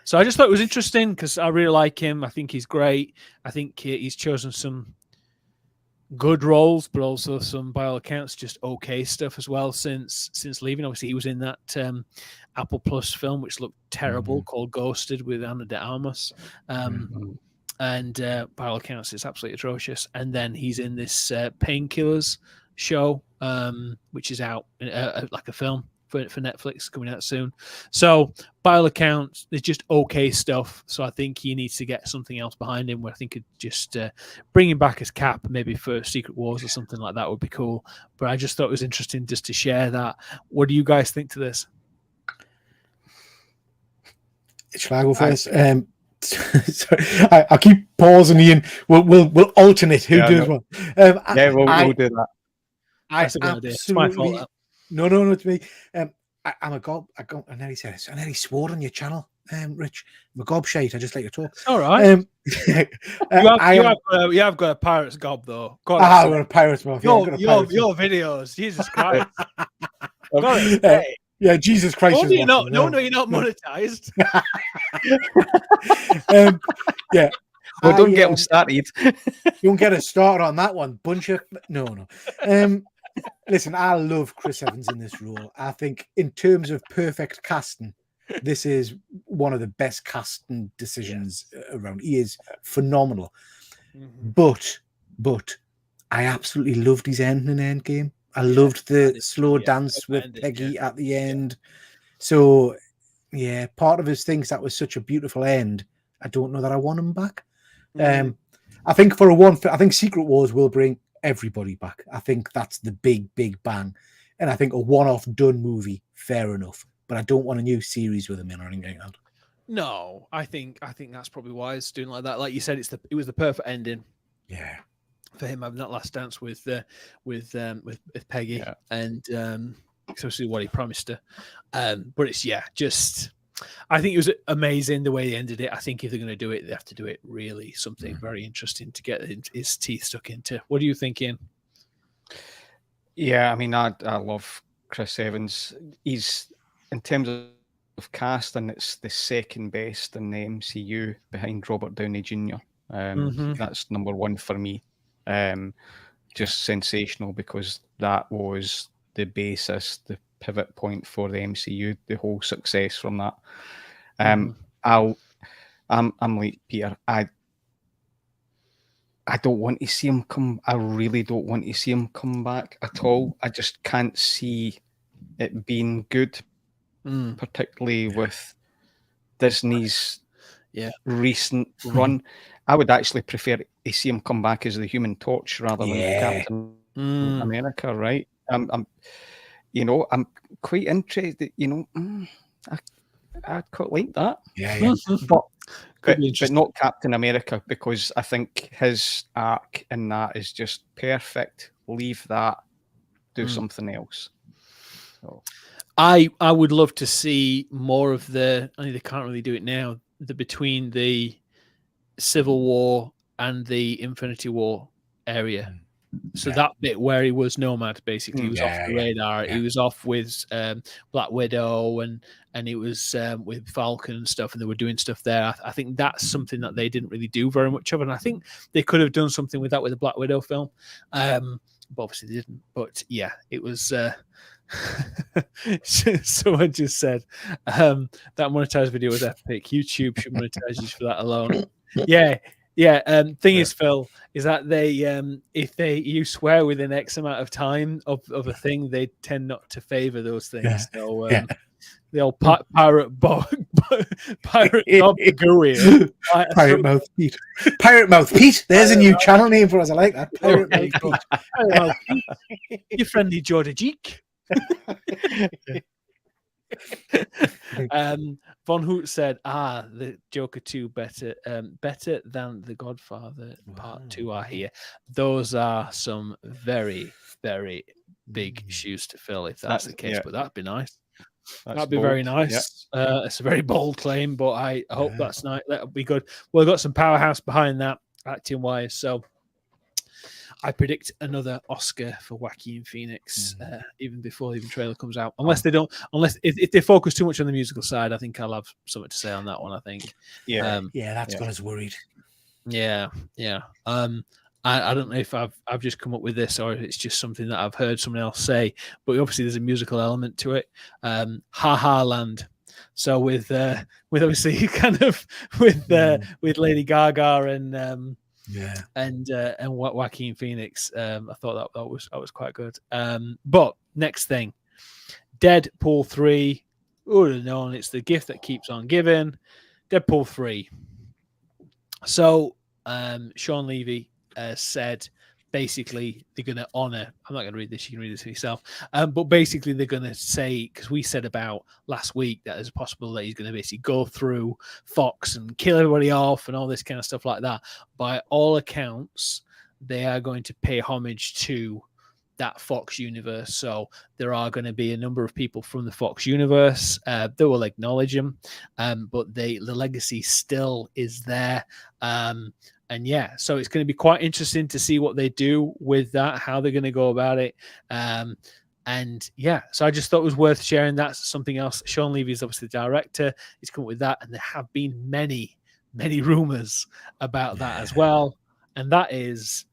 So I just thought it was interesting because I really like him. I think he's great. I think he's chosen some good roles, but also some, by all accounts, just okay stuff as well since leaving. Obviously, he was in that Apple Plus film, which looked terrible, called Ghosted with Ana de Armas. And by all accounts, it's absolutely atrocious. And then he's in this Painkillers show, which is out like a film for Netflix coming out soon. So by all accounts, it's just okay stuff. So I think he needs to get something else behind him where I think could just bring him back as Cap, maybe for Secret Wars or something like that would be cool. But I just thought it was interesting just to share that. What do you guys think to this? Shall I go first? Sorry, I keep pausing, Ian. We'll alternate who does what. We'll do that. That's a good idea. It's my fault. No, it's me. I'm a gob. I nearly said it. I nearly swore on your channel, Rich. I'm a gobshite. I just like to talk. All right. You have got a pirate's gob though. I've got a pirate's mouth. Your videos, Jesus Christ. Yeah, Jesus Christ. No, you're not monetized. Well, don't get them started. Don't get us started on that one. Bunch of no. Listen, I love Chris Evans in this role. I think in terms of perfect casting, this is one of the best casting decisions around. He is phenomenal. But I absolutely loved his ending in Endgame. I loved the slow dance with Peggy at the end. So, part of us thinks that was such a beautiful end. I don't know that I want him back. I think I think Secret Wars will bring everybody back. I think that's the big bang. And I think a one-off done movie, fair enough. But I don't want a new series with him in or anything like that. No, I think that's probably wise doing like that. Like you said, it was the perfect ending. Yeah. For him having that last dance with Peggy, and especially what he promised her. But it's just I think it was amazing the way they ended it. I think if they're going to do it, they have to do it really something very interesting to get his teeth stuck into. What are you thinking? Yeah, I mean, I love Chris Evans. He's, in terms of of cast, and it's the second best in the MCU behind Robert Downey Jr. That's number one for me. Just sensational, because that was the basis, the pivot point for the MCU, the whole success from that. I'm like Peter. I don't want to see him come. I really don't want to see him come back at all. I just can't see it being good, particularly with Disney's recent run. I would actually prefer to see him come back as the Human Torch rather than Captain America. Right? I'm quite interested. I'd quite like that. But not Captain America, because I think his arc in that is just perfect. Leave that, do something else. So. I would love to see more of the. I mean, they can't really do it now. Between the Civil War and the Infinity War area. So that bit where he was Nomad, basically, he was off the radar. He was off with Black Widow, and it was with Falcon and stuff, and they were doing stuff there. I think that's something that they didn't really do very much of, and I think they could have done something with that with the Black Widow film, but obviously they didn't. But yeah, it was. Someone just said that monetized video was epic. YouTube should monetize you for that alone. Thing is, Phil, is that they if you swear within X amount of time of a thing, they tend not to favor those things. So the old pirate Bob Gurrier. Pirate Mouth Pete. Pirate Mouth Pete. There's a new channel name for us. I like that. Pirate Mouth Pete. Pirate Mouth Pete. Your friendly Jordajik. Von Hoot said, the Joker 2 better than the Godfather Part 2 are here. Those are some very, very big shoes to fill if that's the case, but that'd be nice. That'd be bold. Very nice. It's a very bold claim, but I hope that's nice. That'll be good. Well, we've got some powerhouse behind that acting wise, so I predict another Oscar for Joaquin Phoenix even before the trailer comes out. Unless if they focus too much on the musical side, I think I'll have something to say on that one. I think. That's got us worried. Yeah. I don't know if I've just come up with this or if it's just something that I've heard someone else say, but obviously there's a musical element to it. Ha Ha Land. So with obviously kind of with Lady Gaga and Joaquin Phoenix, I thought that was quite good. But next thing, Deadpool 3. Who would have known? It's the gift that keeps on giving. Deadpool 3. So Sean Levy said basically they're going to honor. I'm not going to read this. You can read this for yourself. But basically they're going to say, because we said about last week that there's possible that he's going to basically go through Fox and kill everybody off and all this kind of stuff like that. By all accounts, they are going to pay homage to that Fox universe. So there are going to be a number of people from the Fox universe that will acknowledge him, but the legacy still is there. And yeah, so it's going to be quite interesting to see what they do with that, how they're going to go about it. And yeah, so I just thought it was worth sharing. That's something else. Sean Levy is obviously the director. He's come up with that. And there have been many, many rumors about that as well. And that is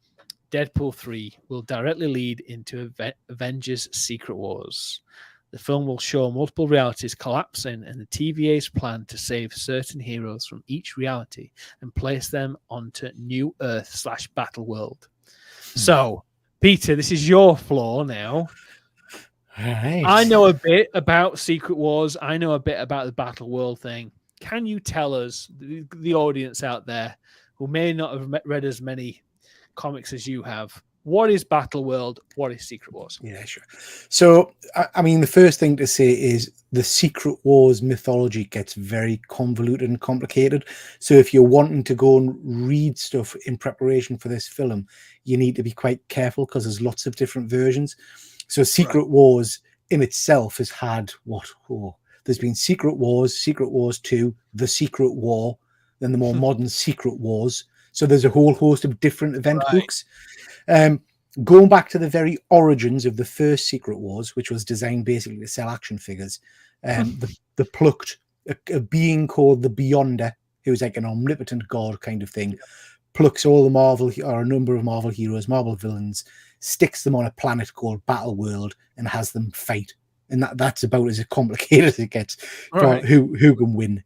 Deadpool 3 will directly lead into Avengers Secret Wars. The film will show multiple realities collapsing and the TVA's plan to save certain heroes from each reality and place them onto New Earth / Battle World. So, Peter, this is your floor now. Right. I know a bit about Secret Wars. I know a bit about the Battle World thing. Can you tell us, the audience out there who may not have read as many comics as you have, what is Battle World? What is Secret Wars? Yeah, sure. So, I mean, the first thing to say is the Secret Wars mythology gets very convoluted and complicated. So if you're wanting to go and read stuff in preparation for this film, you need to be quite careful because there's lots of different versions. So Secret Wars in itself has had there's been Secret Wars 2, The Secret War, then the more modern Secret Wars. So there's a whole host of different event books. Going back to the very origins of the first Secret Wars, which was designed basically to sell action figures, the plucked a being called the Beyonder, who's like an omnipotent god kind of thing, plucks all the Marvel or a number of Marvel heroes, Marvel villains, sticks them on a planet called Battle World, and has them fight. And that's about as complicated as it gets for who can win.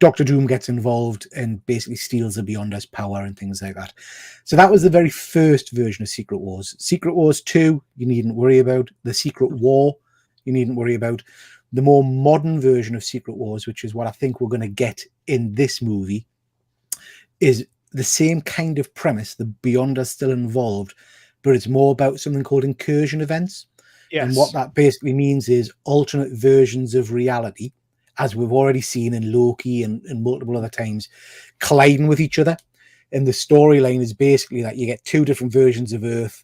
Doctor Doom gets involved and basically steals the Beyonder's power and things like that. So that was the very first version of Secret Wars. Secret Wars 2, you needn't worry about. The Secret War, you needn't worry about. The more modern version of Secret Wars, which is what I think we're going to get in this movie, is the same kind of premise. The Beyonder's still involved, but it's more about something called incursion events. Yes. And what that basically means is alternate versions of reality, as we've already seen in Loki and multiple other times, colliding with each other. And the storyline is basically that you get two different versions of Earth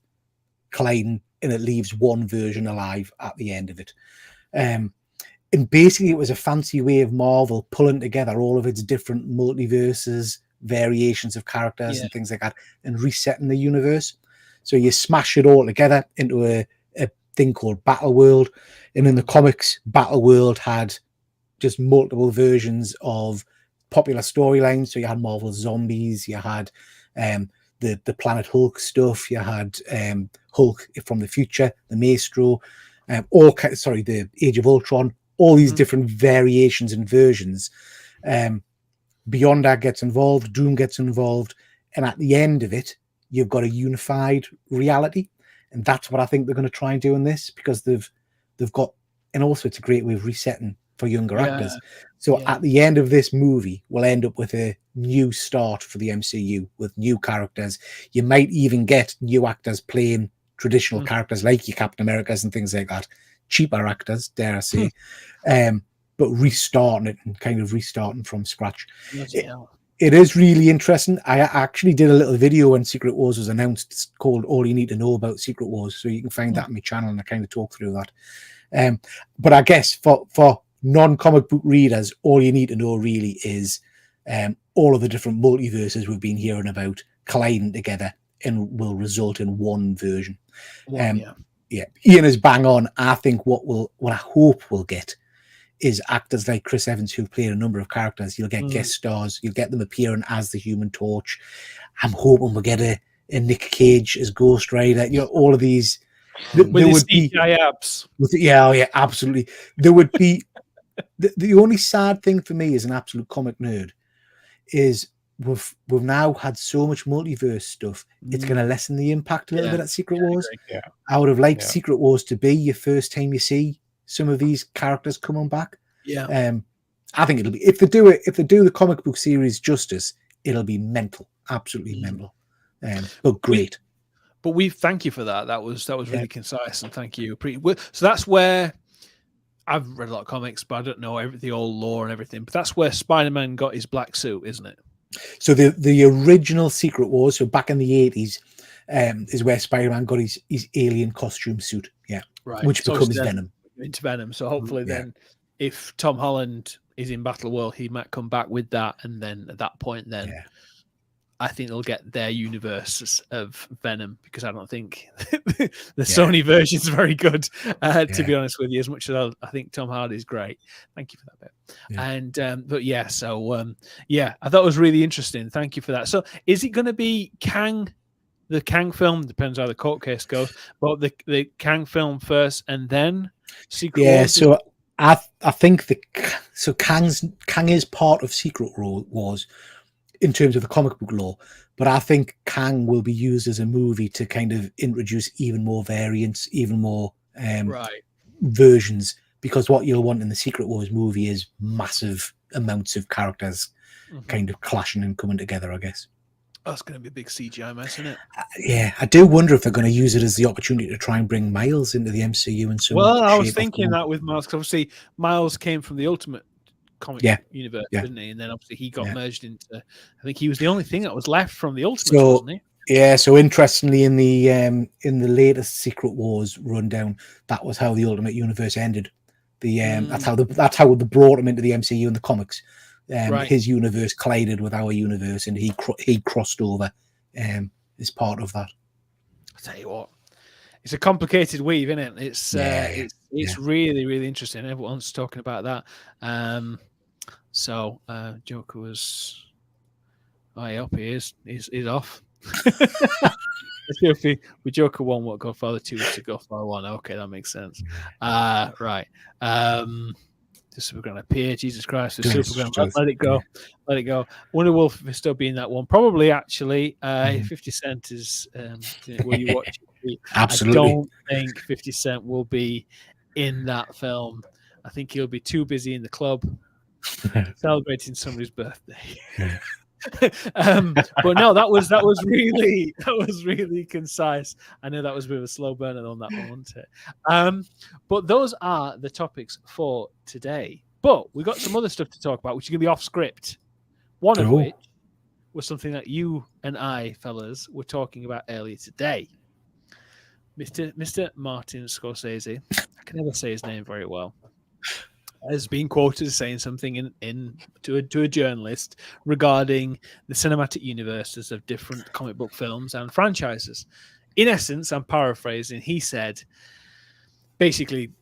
colliding, and it leaves one version alive at the end of it. And basically it was a fancy way of Marvel pulling together all of its different multiverses, variations of characters and things like that, and resetting the universe. So you smash it all together into a thing called Battle World. And in the comics, Battle World had just multiple versions of popular storylines. So you had Marvel Zombies, you had the Planet Hulk stuff, you had Hulk from the future, the Maestro, the Age of Ultron, all these different variations and versions. Beyonder gets involved, Doom gets involved, and at the end of it, you've got a unified reality. And that's what I think they're going to try and do in this, because they've got, and also it's a great way of resetting for younger actors. So at the end of this movie, we'll end up with a new start for the MCU with new characters. You might even get new actors playing traditional characters like your Captain Americas and things like that. Cheaper actors, dare I say, but restarting it and kind of restarting from scratch. It is really interesting. I actually did a little video when Secret Wars was announced. It's called All You Need to Know About Secret Wars. So you can find that on my channel, and I kind of talk through that. But I guess for non-comic book readers, all you need to know really is all of the different multiverses we've been hearing about colliding together and will result in one version. Ian is bang on. I think what I hope we'll get is actors like Chris Evans, who played a number of characters. You'll get guest stars. You'll get them appearing as the Human Torch. I'm hoping we'll get a Nick Cage as Ghost Rider. You know, all of these. With his CGI abs. Absolutely. There would be the only sad thing for me as an absolute comic nerd is we've now had so much multiverse stuff. It's going to lessen the impact a little bit at Secret Wars. I would have liked Secret Wars to be your first time you see some of these characters coming back. I think it'll be, if they do the comic book series justice, it'll be mental, absolutely mental. But great. But we thank you for that. That was really concise, and thank you. So that's where I've read a lot of comics, but I don't know the old lore and everything. But that's where Spider-Man got his black suit, isn't it? So the original Secret Wars, so back in the 80s, is where Spider-Man got his alien costume suit. Which becomes Venom. Into Venom. So hopefully then, if Tom Holland is in Battle World, he might come back with that, and then at that point, I think they'll get their universe of Venom, because I don't think the Sony version is very good, to be honest with you, as much as I think Tom Hardy is great. Thank you for that bit. And I thought it was really interesting. Thank you for that. So is it going to be Kang, the Kang film? Depends how the court case goes, but the Kang film first and then Secret Wars? So I think Kang is part of Secret Wars in terms of the comic book lore, but I think Kang will be used as a movie to kind of introduce even more variants, even more versions, because what you'll want in the Secret Wars movie is massive amounts of characters kind of clashing and coming together, I guess. That's going to be a big CGI mess, isn't it? I do wonder if they're going to use it as the opportunity to try and bring Miles into the MCU in some I was thinking that with Miles, because obviously Miles came from the Ultimate comic universe, didn't he? And then obviously he got merged into, I think he was the only thing that was left from the Ultimate, wasn't he? Yeah, so interestingly, in the latest Secret Wars rundown, that was how the Ultimate Universe ended. That's how they brought him into the MCU in the comics. His universe collided with our universe, and he crossed over as part of that. I tell you what, it's a complicated weave, isn't it? It's Yeah. really, really interesting. Everyone's talking about that. So Joker was. Oh, yeah, up he is. He's off. Let's see if we Joker 1, what Godfather 2 is to Godfather 1. Okay, that makes sense. Right. The Supergram appear. Jesus Christ, the Supergram. Let it go. Yeah. Let it go. Wonder Wolf is still being that one. Probably, actually. 50 Cent is. Will you watch it? Absolutely. I don't think 50 Cent will be in that film. I think he'll be too busy in the club celebrating somebody's birthday. But no, that was really concise. I know that was a bit of a slow burner on that one, wasn't it? But those are the topics for today. But we got some other stuff to talk about, which is gonna be off script. One of which was something that you and I, fellas, were talking about earlier today. Mr. Martin Scorsese, I can never say his name very well, has been quoted as saying something to a journalist regarding the cinematic universes of different comic book films and franchises. In essence, I'm paraphrasing, he said, basically,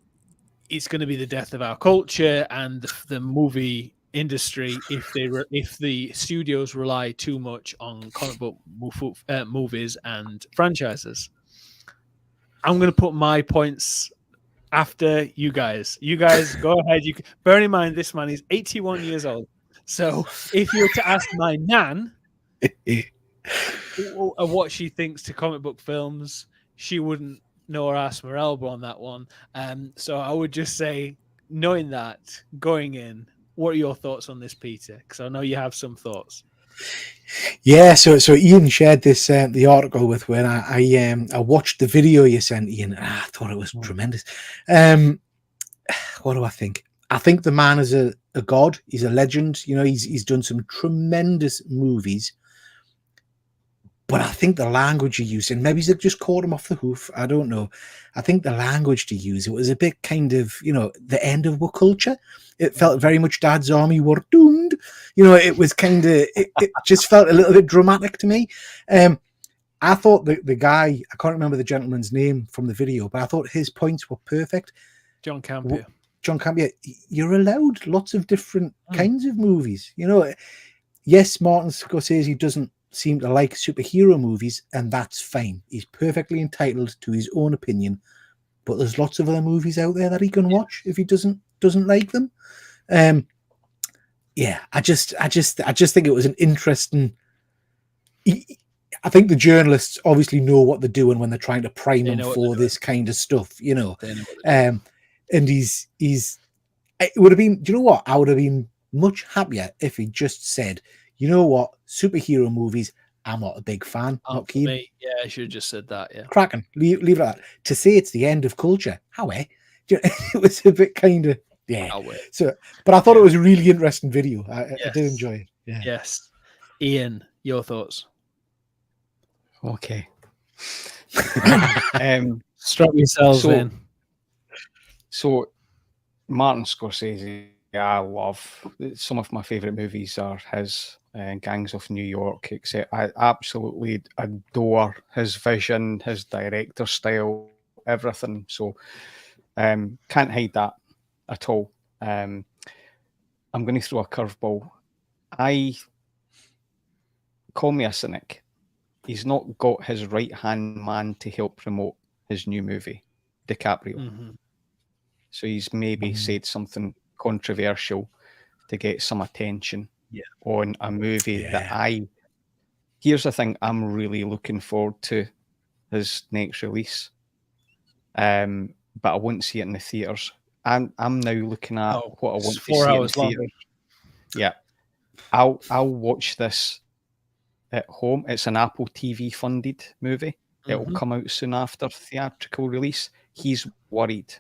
it's going to be the death of our culture and the movie industry if the studios rely too much on comic book movies and franchises. I'm going to put my points after you guys. You guys go ahead. You bear in mind this man is 81 years old. So if you were to ask my nan what she thinks to comic book films, she wouldn't know her ass from her elbow on that one. So I would just say, knowing that, going in, what are your thoughts on this, Peter? Because I know you have some thoughts. Yeah, so Ian shared this the article with when I watched the video you sent, Ian. I thought it was tremendous. What do I think? I think the man is a god. He's a legend. You know, he's done some tremendous movies. But I think the language he used, and maybe they just caught him off the hoof. I don't know. I think the language to use, it was a bit kind of, you know, the end of our culture. It felt very much Dad's Army were doomed. You know, it was kind of, it just felt a little bit dramatic to me. I thought the guy, I can't remember the gentleman's name from the video, but I thought his points were perfect. John Campion. John Campion, you're allowed lots of different kinds of movies. You know, yes, Martin Scorsese doesn't seem to like superhero movies, and that's fine. He's perfectly entitled to his own opinion. But there's lots of other movies out there that he can watch if he doesn't like them. Yeah, I just think it was an interesting. I think the journalists obviously know what they're doing when they're trying to prime him for this kind of stuff, you know. And he's it would have been. Do you know what? I would have been much happier if he just said, you know what, superhero movies, I'm not a big fan. Not keen. Me, yeah, I should have just said that. Yeah, cracking. Leave it at that. To say it's the end of culture, how it was a bit kind of So, but I thought it was a really interesting video. I did enjoy it. Yeah. Yes, Ian, your thoughts? Okay. Strap yourselves in. So, Martin Scorsese, I love. Some of my favourite movies are his. Gangs of New York, except I absolutely adore his vision, his director style, everything. So can't hide that at all. I'm going to throw a curveball. Call me a cynic. He's not got his right-hand man to help promote his new movie, DiCaprio. Mm-hmm. So he's maybe said something controversial to get some attention on a movie that here's the thing, I'm really looking forward to his next release. But I won't see it in the theatres. I'm now looking at what I want to see in the theatres. Yeah. I'll watch this at home. It's an Apple TV funded movie. It will come out soon after theatrical release. He's worried.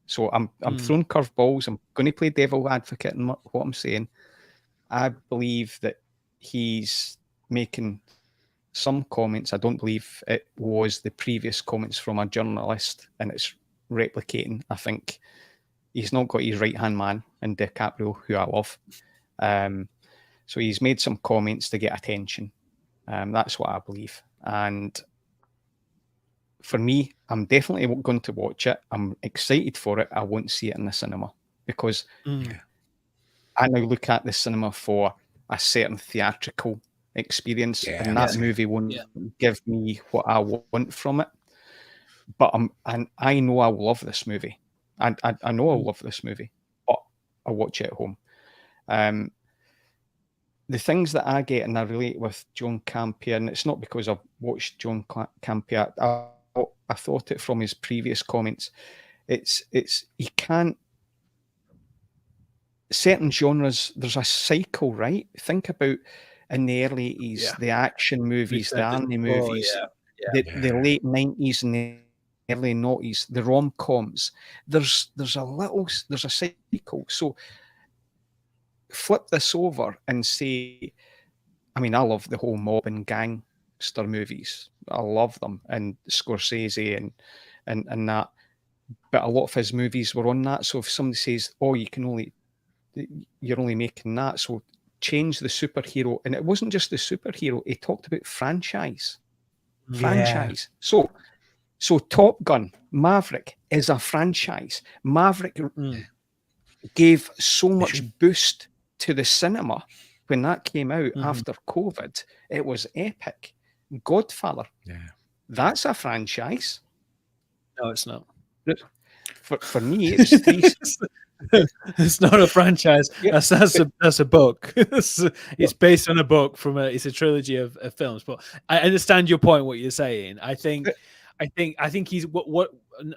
So I'm throwing curveballs. I'm going to play devil advocate in what I'm saying. I believe that he's making some comments. I don't believe it was the previous comments from a journalist, and it's replicating. I think he's not got his right-hand man in DiCaprio, who I love. So he's made some comments to get attention. That's what I believe. And for me, I'm definitely going to watch it. I'm excited for it. I won't see it in the cinema because I now look at the cinema for a certain theatrical experience, and that movie won't give me what I want from it. But I know I will love this movie. I know I'll love this movie, but I'll watch it at home. The things that I get and I relate with John Campea, and it's not because I've watched John Campea. I thought it from his previous comments. It's you can't. Certain genres, there's a cycle, right? Think about in the early 80s, the action movies, the anime movies, the late 90s and the early 90s, the rom-coms. There's a cycle. So flip this over and say, I mean, I love the whole mob and gangster movies. I love them, and Scorsese and that. But a lot of his movies were on that. So if somebody says, "Oh, you're only making that," so change the superhero. And it wasn't just the superhero. He talked about franchise. So Top Gun, Maverick is a franchise. Maverick gave so much boost to the cinema when that came out after COVID. It was epic. Godfather, that's a franchise. No, it's not. For me, it's three. It's not a franchise. That's a book. It's based on a book it's a trilogy of films. But I understand your point. What you're saying. I think he's what.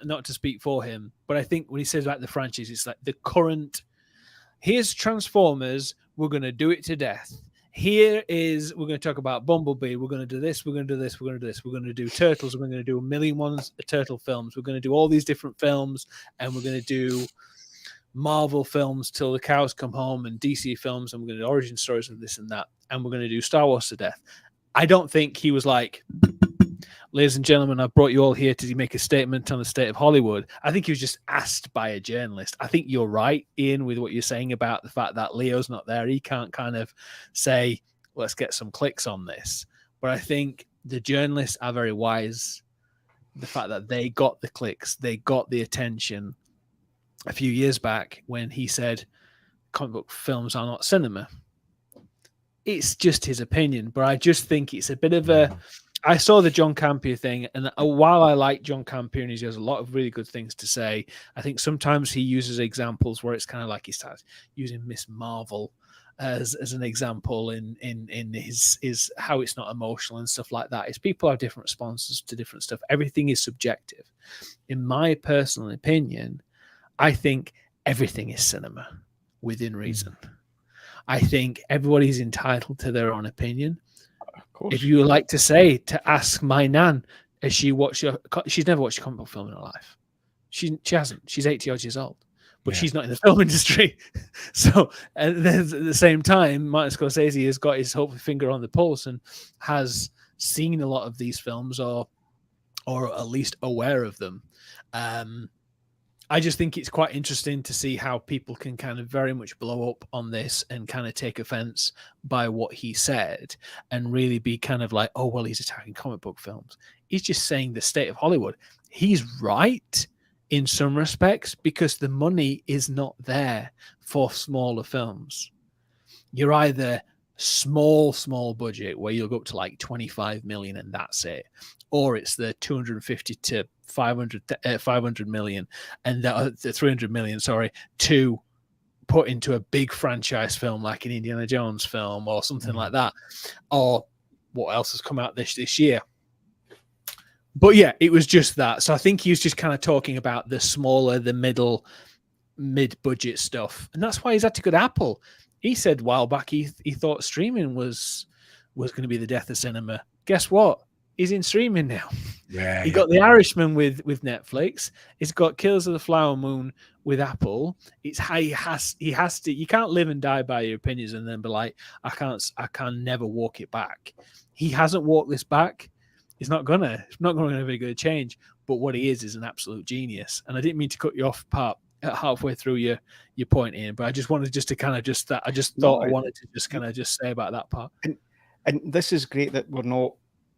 Not to speak for him, but I think when he says about the franchise, it's like the current. Here's Transformers. We're going to do it to death. We're going to talk about Bumblebee. We're going to do this. We're going to do this. We're going to do this. We're going to do Turtles. We're going to do a million turtle films. We're going to do all these different films, and we're going to do Marvel films till the cows come home, and DC films, and we're going to do origin stories of this and that, and we're going to do Star Wars to death. I don't think he was like, ladies and gentlemen, I brought you all here to make a statement on the state of Hollywood. I think he was just asked by a journalist. I think you're right, Ian, with what you're saying about the fact that Leo's not there. He can't kind of say, let's get some clicks on this. But I think the journalists are very wise. The fact that they got the clicks, they got the attention a few years back when he said comic book films are not cinema. It's just his opinion, but I just think it's a bit of a... I saw the John Campea thing, and while I like John Campea and he has a lot of really good things to say, I think sometimes he uses examples where it's kind of like he starts using Miss Marvel as an example in his how it's not emotional and stuff like that. It's people have different responses to different stuff. Everything is subjective. In my personal opinion, I think everything is cinema within reason. I think everybody's entitled to their own opinion. If you like to ask my nan, has she watched she's never watched a comic book film in her life. She hasn't. She's 80 odd years old, but she's not in the film industry. So and then at the same time, Martin Scorsese has got his finger on the pulse and has seen a lot of these films or at least aware of them. I just think it's quite interesting to see how people can kind of very much blow up on this and kind of take offense by what he said and really be kind of like, oh, well, he's attacking comic book films. He's just saying the state of Hollywood. He's right in some respects because the money is not there for smaller films. You're either small budget where you'll go up to like 25 million and that's it, or it's the 250 to 500 million and the 300 million, to put into a big franchise film like an Indiana Jones film or something like that, or what else has come out this year. But yeah, it was just that. So I think he was just kind of talking about the smaller, the mid-budget stuff, and that's why he's had to go to Apple. He said a while back he thought streaming was going to be the death of cinema. Guess what? He's in streaming now. He got The Irishman with Netflix. He's got Killers of the Flower Moon with Apple. It's how he has to. You can't live and die by your opinions and then be like, I can never walk it back. He hasn't walked this back. It's not gonna be good change. But what he is an absolute genius. And I didn't mean to cut you off halfway through your point, Ian, but I just wanted I wanted to just kind of just say about that part. And this is great that we're not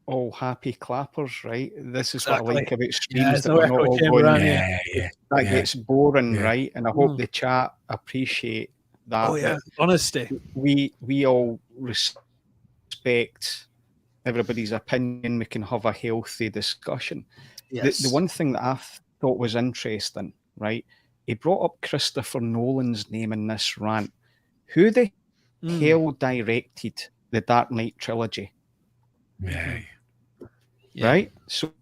all happy clappers, right? This is what I Exactly. like about Yeah, streams, there's that no we're not echo all chamber going, around here. that gets boring, Yeah. right? And I hope the chat appreciate that. Oh yeah, that honesty. we all respect everybody's opinion. We can have a healthy discussion. The Yes. one thing that I thought was interesting, right? He brought up Christopher Nolan's name in this rant. Who the hell directed the Dark Knight trilogy? Yeah. Right? So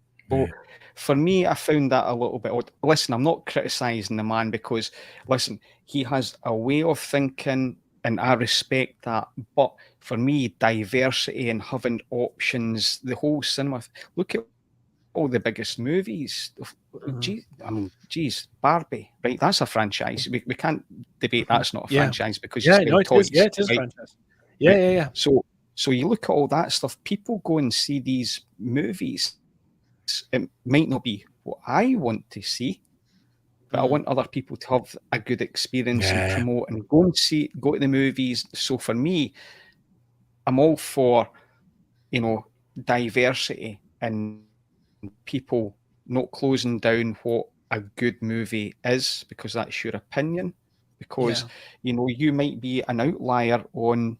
for me, I found that a little bit odd. Listen, I'm not criticising the man because, listen, he has a way of thinking and I respect that. But for me, diversity and having options, the whole cinema, look at all the biggest movies. Geez, Barbie, right? That's a franchise. We can't debate that's not a franchise because you sell toys. It is a right? franchise. Yeah, Right. yeah, yeah. So you look at all that stuff, people go and see these movies. It might not be what I want to see, but I want other people to have a good experience and promote and go to the movies. So for me, I'm all for, diversity and people not closing down what a good movie is because that's your opinion. Because, you might be an outlier on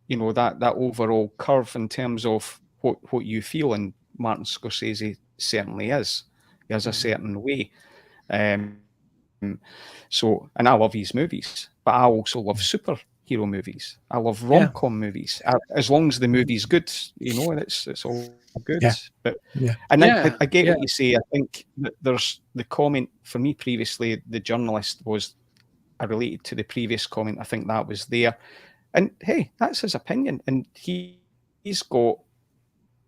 that overall curve in terms of what you feel, and Martin Scorsese certainly is. He has a certain way. So, and I love his movies, but I also love superhero movies. I love rom-com movies. As long as the movie's good, and it's all good. Yeah. But Yeah. and I get what you say. I think that there's the comment for me previously, the journalist was, I related to the previous comment. I think that was there. And hey, that's his opinion, and he's got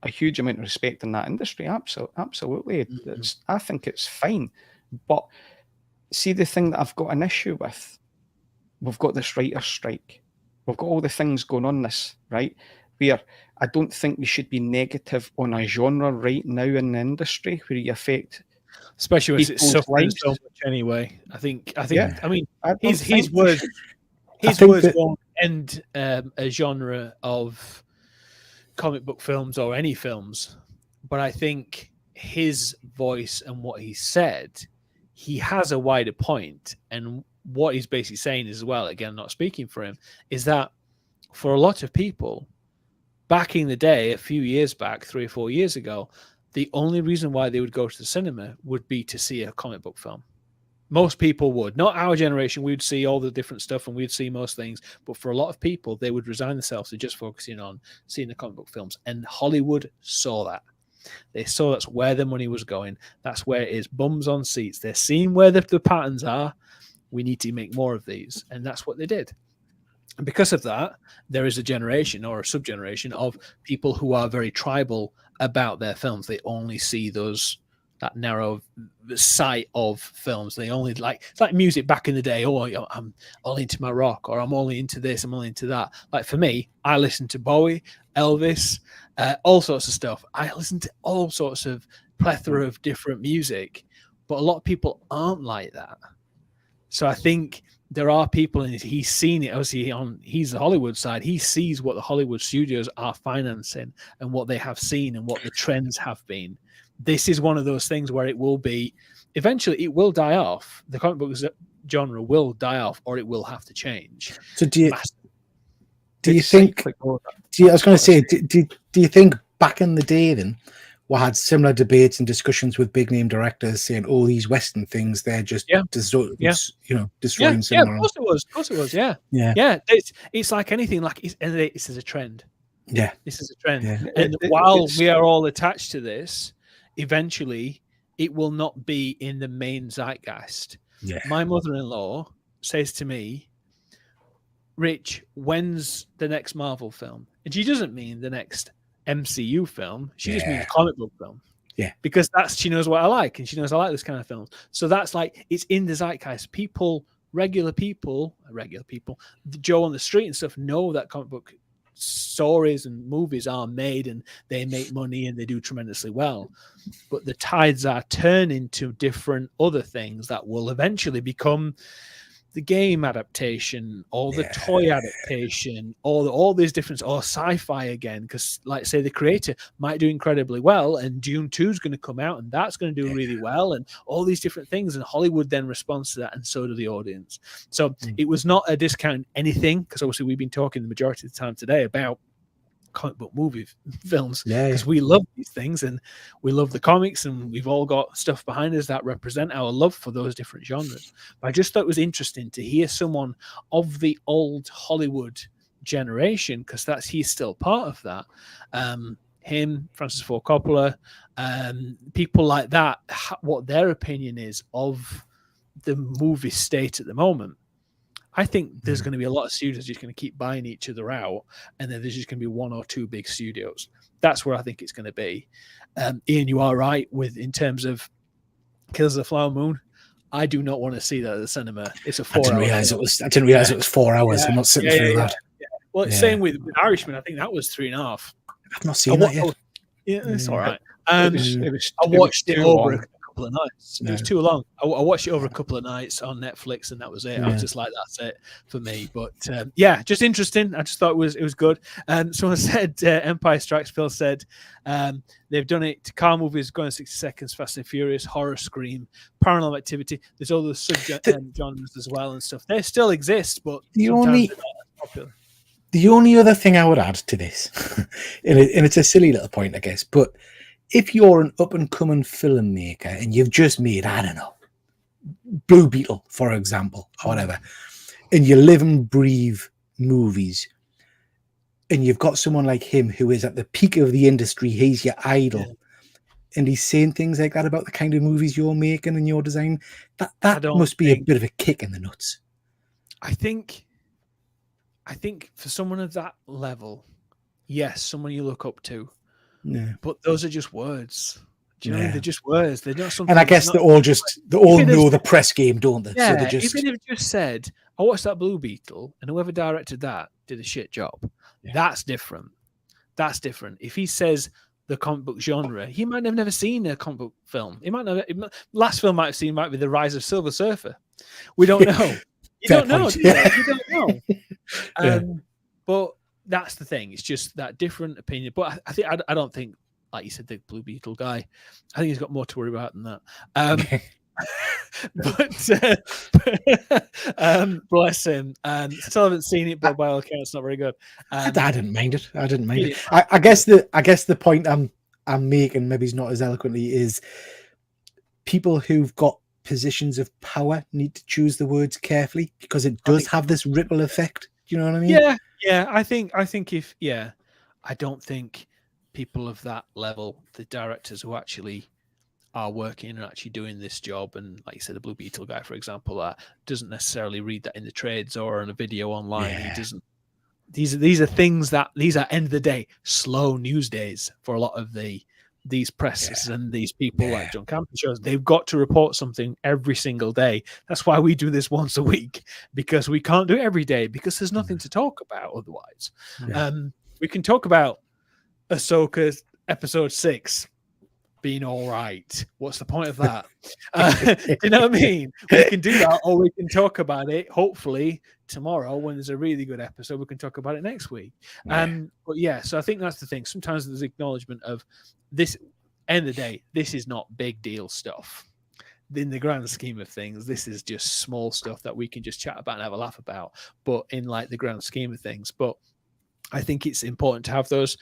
a huge amount of respect in that industry. Absolutely, I think it's fine. But see, the thing that I've got an issue with, we've got this writer's strike. We've got all the things going on this, right? Where I don't think we should be negative on a genre right now in the industry where you affect, especially when it's suffering lives. so much anyway. I think. Yeah. I mean, I don't his think words. His words won't end a genre of comic book films or any films, but I think his voice and what he said, he has a wider point, and what he's basically saying as well, again, not speaking for him, is that for a lot of people back in the day, a few years back, 3 or 4 years ago, the only reason why they would go to the cinema would be to see a comic book film. Most people would. Not our generation. We'd see all the different stuff and we'd see most things. But for a lot of people, they would resign themselves to just focusing on seeing the comic book films. And Hollywood saw that. They saw that's where the money was going. That's where it is. Bums on seats. They're seeing where the patterns are. We need to make more of these. And that's what they did. And because of that, there is a generation or a sub-generation of people who are very tribal about their films. They only see that narrow sight of films. They only it's like music back in the day. Oh, I'm only into my rock, or I'm only into this, I'm only into that. Like for me, I listen to Bowie, Elvis, all sorts of stuff. I listen to all sorts of plethora of different music, but a lot of people aren't like that. So I think there are people, and he's seen it. Obviously, he's the Hollywood side. He sees what the Hollywood studios are financing and what they have seen and what the trends have been. This is one of those things where it will be, eventually it will die off. The comic book genre will die off, or it will have to change. So do you think, I was going to say, do you think back in the day then, we had similar debates and discussions with big name directors saying, "Oh, these Western things, they're just destroying cinema." Of course it was. Yeah. It's like anything. Like this is a trend. Yeah, this is a trend. Yeah. And while we are all attached to this, eventually it will not be in the main zeitgeist. Yeah. My mother-in-law says to me, "Rich, when's the next Marvel film?" And she doesn't mean the next MCU film. She just means comic book film. Yeah. Because she knows what I like, and she knows I like this kind of films. So that's like, it's in the zeitgeist. Regular people, Joe on the street and stuff, know that comic book stories and movies are made and they make money and they do tremendously well. But the tides are turning to different other things that will eventually become the game adaptation or the toy adaptation or all these different, or sci-fi again, because like say the creator might do incredibly well and Dune 2 is going to come out and that's going to do really well, and all these different things, and Hollywood then responds to that, and so do the audience. So it was not a discount anything, because obviously we've been talking the majority of the time today about comic book movie films, because we love these things and we love the comics, and we've all got stuff behind us that represent our love for those different genres. But I just thought it was interesting to hear someone of the old Hollywood generation, because he's still part of that. Him, Francis Ford Coppola, people like that, what their opinion is of the movie state at the moment. I think there's going to be a lot of studios just going to keep buying each other out, and then there's just going to be one or two big studios. That's where I think it's going to be. Ian, you are right in terms of Killers of the Flower Moon. I do not want to see that at the cinema. It's a 4 hour. I didn't realize it was 4 hours. I'm not sitting through that. Yeah. Well, same with Irishman. I think that was 3.5. I've not seen that yet. Yeah, it's all right. I watched it over a couple of nights. It was too long. I watched it over a couple of nights on Netflix, and that was it. I was just like, that's it for me. But just interesting. I just thought it was good. Someone said Empire Strikes. Phil said they've done it to car movies, going 60 seconds, Fast and Furious, horror, Scream, Paranormal Activity. There's all those sub-genres as well and stuff. They still exist, but the only other thing I would add to this, and it's a silly little point, I guess, but if you're an up-and-coming filmmaker and you've just made, I don't know, Blue Beetle, for example, or whatever, and you live and breathe movies, and you've got someone like him who is at the peak of the industry, he's your idol, and he's saying things like that about the kind of movies you're making and your design, that must be a bit of a kick in the nuts. I think for someone of that level, yes, someone you look up to. Yeah. But those are just words. Do you know what I mean? They're just words. They're not something. And I guess they all know the press game, don't they? Yeah. So they just... If they've just said, I watched that Blue Beetle, and whoever directed that did a shit job. Yeah. That's different. That's different. If he says the comic book genre, he might have never seen a comic book film. He might not. Last film might be The Rise of Silver Surfer. We don't know. You don't know. You don't know. But that's the thing. It's just that different opinion. But I don't think, like you said, the Blue Beetle guy, I think he's got more to worry about than that. Bless him. Still haven't seen it, but by all accounts, not very good. I didn't mind it. I guess the point I'm making, maybe it's not as eloquently, is people who've got positions of power need to choose the words carefully, because it does have this ripple effect. Do you know what I mean? Yeah. I think I don't think people of that level, the directors who actually are working and actually doing this job, and like you said, the Blue Beetle guy, for example, doesn't necessarily read that in the trades or on a video online. He doesn't. These are things that are end of the day slow news days for a lot of these presses and these people like John Campbell shows. They've got to report something every single day. That's why we do this once a week, because we can't do it every day, because there's nothing to talk about otherwise. We can talk about Ahsoka episode 6 being all right. What's the point of that? You know what I mean? We can do that, or we can talk about it hopefully tomorrow when there's a really good episode. We can talk about it next week. But so I think that's the thing. Sometimes there's acknowledgement of this. End of the day, this is not big deal stuff in the grand scheme of things. This is just small stuff that we can just chat about and have a laugh about, but in like the grand scheme of things. But I think it's important to have those